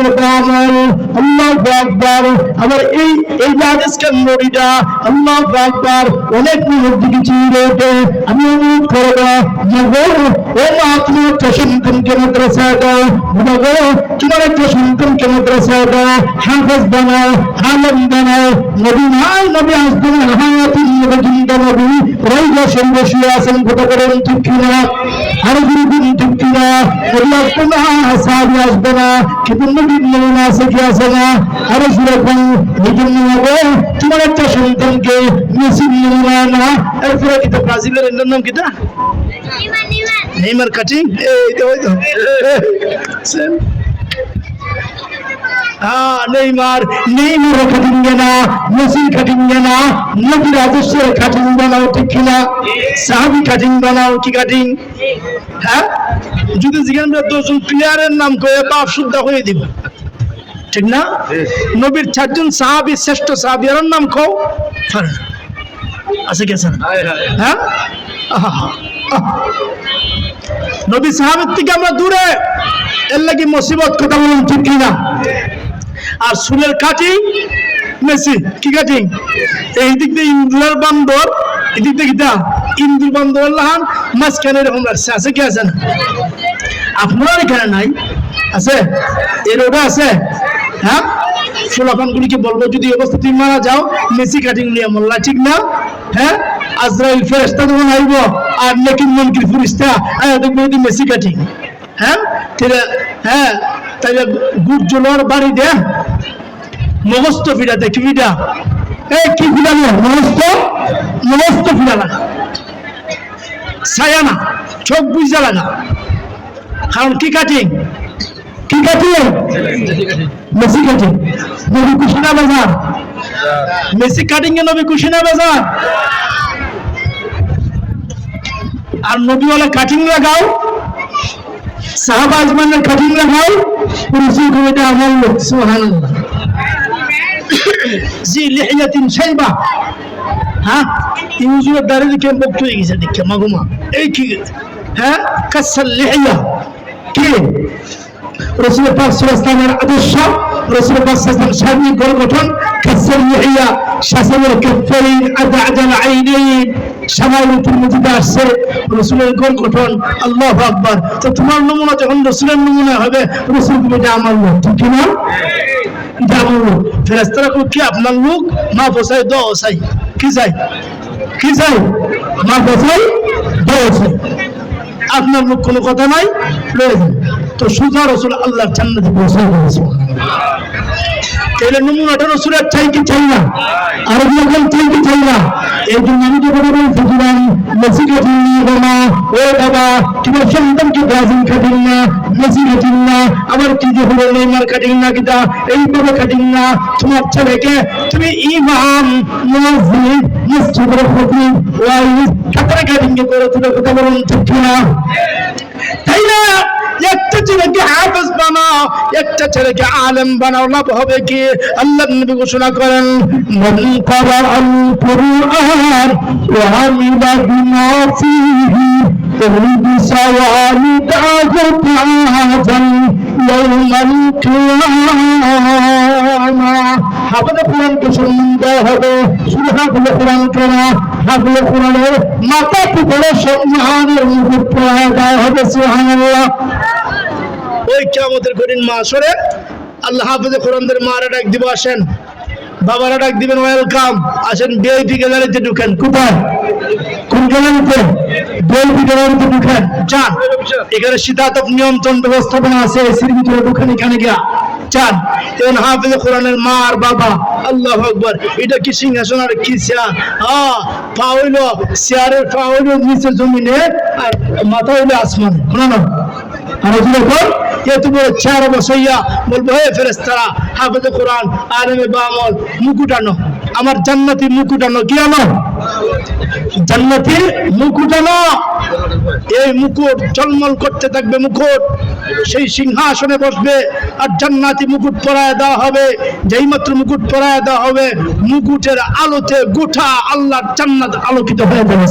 আল্লাহু আকবার আমার এই হাদিসকে নড়িটা আল্লাহু আকবার অনেক লোক দিকে চিড়ে ওঠে আমি অনুরোধ করব যে ও মা তুমি একটা সন্তানকে মাদ্রাসায় দাও বাবা তোমার একটা সন্তানকে মাদ্রাসায় দাও হাফেজ বানাও আলেম বানাও নবী নাই নবী আসবেন হায়াতুল নবী নবী রাইজা সন্দেশী আছেন কথা করেন ঠিক কিনা আর দিন ঠিক কিনা আল্লাহ তোমার সাহাবী আসবে না কিন্তু নবী নবী আছে কি আছে না আর সেরকম এই জন্য তোমার একটা সন্তানকে মেসি নিয়ে না এরপরে কি তো ব্রাজিলের নাম কিটা নেইমার কাটিং এই তো ওই তো নেইমার কাটিং না মেসি কাটিং না নবীর আদর্শের কাটিং বানাও ঠিক কিনা সাহাবী কাটিং বানাও কি কাটিং হ্যাঁ যদি জিজ্ঞাসা দুজন প্লেয়ারের নাম কয়ে বাপ শুদ্ধ হয়ে দিব ঠিক না নবীর 4 জন সাহাবী শ্রেষ্ঠ সাহাবীর নাম কও আছে কি আছে হ্যাঁ নবী সাহাবীর থেকে আমরা দূরে এর লাগি মুসিবত কথা বলুন ঠিক কিনা আর সুলের কাটিং মেসি কি কাটিং এই দিক দিয়ে ইন্দুর বান্দর এদিক দিয়ে কিতা ইন্দুর বান্দর লাহান মাঝখানে এরকম রাখছে আছে কি আছে না আপনার এখানে নাই আছে এর ওটা আছে হ্যাঁ ফুলাফানগুলিকে বলবো যদি অবস্থা তুমি মারা যাও মেসি কাটিং নিয়ে মোল্লা ঠিক না হ্যাঁ আজরাইল ফেরেশতা যখন আইব আর নেকিন মুনকির ফেরেশতা আয়া দেখবো এটি মেসি কাটিং হ্যাঁ হ্যাঁ তাইলে গুড় জোলার বাড়ি দে মগস্ত ফিরা দেখি ফিরা এই কি ফিরানো মগস্ত ফিরা লাগা ছায়া না চোখ বুঝা লাগা কারণ কি কাটিং মেসি কাটিং নবী কুশিনা বাজার মেসি কাটিং এ নবী কুশিনা বাজার আর নবীওয়ালা কাটিং লাগাও সাহাবা আজমানের কাটিং লাগাও রসুল কবিতা আমল লোক সুবহানাল্লাহ জি লিহিয়াতিন শাইবা হ্যাঁ এই হুজুরের দাড়ি দেখে বক্ত হয়ে গেছে দেখে মাগুমা এই কি হ্যাঁ কাসাল লিহিয়া কি রসুল পাক সাল্লাল্লাহু আলাইহি ওয়াসাল্লামের আদর্শ রসুল পাক সাল্লাল্লাহু আলাইহি ওয়াসাল্লাম শারীরিক গঠন কাসাল লিহিয়া শাসালের কাফাইন আদাআদাল আইনাইন শামাইলুল মুজিদে আসছে রসুলের গঠন আল্লাহু আকবার তো তোমার নমুনা যখন রসুলের নমুনা হবে রসুল কবিতা আমার লোক ঠিক না এটা আমার লোক ফেরেশতারা কি আপনার লোক মা বসাই দোয়া চাই কি চাই মা বসাই দোয়া চাই আপনার লোক কোনো কথা নাই লয়ে যান তো সুজা রসুল আল্লাহর জান্নাতে পৌঁছায় গেছে তাহলে নমুনাটা রসুলের চাই কি চাই না আর যখন চাই কি চাই না এই জন্য আমি তো বলে বলছিলাম মেসি কাটিং না ও বাবা তোমার সন্তানকে ব্রাজিল কাটিং না মেসি কাটিং না আবার কি যে হলো নেইমার কাটিং না কিটা এইভাবে কাটিং না তোমার ছেলেকে তুমি ইমাম মুয়াজ্জিন মসজিদের খতিব ওয়াইজ কাতারে কাটিং করে তুলে কথা বলুন ঠিক না তাই না একটা ছেলেকে হাফেজ বানাও একটা ছেলেকে আলেম বানাও লাভ হবে কি আল্লাহ নবী ঘোষণা করেন মান ক্বারা আল কুরআন ওয়া আমিলা বিমা ফীহি বিসাওয়ালিদাহু তাআজান ইয়াউমাল কিয়ামা হাফেজ কোরআনকে সম্মান দেওয়া হবে শুধু হাফেজ কোরআন কেন হাফেজ কোরআনের মাথা পিছনে সম্মানের মুকুট পরায় দেওয়া হবে সুবহানাল্লাহ ওই কিয়ামতের কঠিন মাহশরে আল্লাহ হাফেজে কোরআনদের মারা ডাক দিব আসেন বাবারা ডাক দিবেন ওয়েলকাম আসেন ভিআইপি গ্যালারিতে ঢুকেন কোথায় কোন গ্যালারিতে ভিআইপি গ্যালারিতে ঢুকেন যান এখানে শীতাতপ নিয়ন্ত্রণ ব্যবস্থাপনা আছে এসির ভিতরে ঢুকেন এখানে গিয়া যান এখন হাফেজে কোরআনের মা আর বাবা আল্লাহু আকবার এটা কি সিংহাসন আর কি চেয়ার পা হইল চেয়ারের পা হইল নিচে জমিনে আর মাথা হইল আসমানে শোনো আর যখন এত বড় চেয়ার বসাইয়া বলবো হে ফেরেশতারা হাফেজে কোরআন আলেমে বামল মুকুট আনো আমার জান্নাতি মুকুট আনো কি আনো জান্নাতি মুকুট আনো এই মুকুট ঝলমল করতে থাকবে মুকুট সেই সিংহাসনে বসবে আর জান্নাতি মুকুট পরায় দেওয়া হবে যেই মাত্র মুকুট পরায় দেওয়া হবে মুকুটের আলোতে গোটা আল্লাহর জান্নাত আলোকিত হয়ে যাবে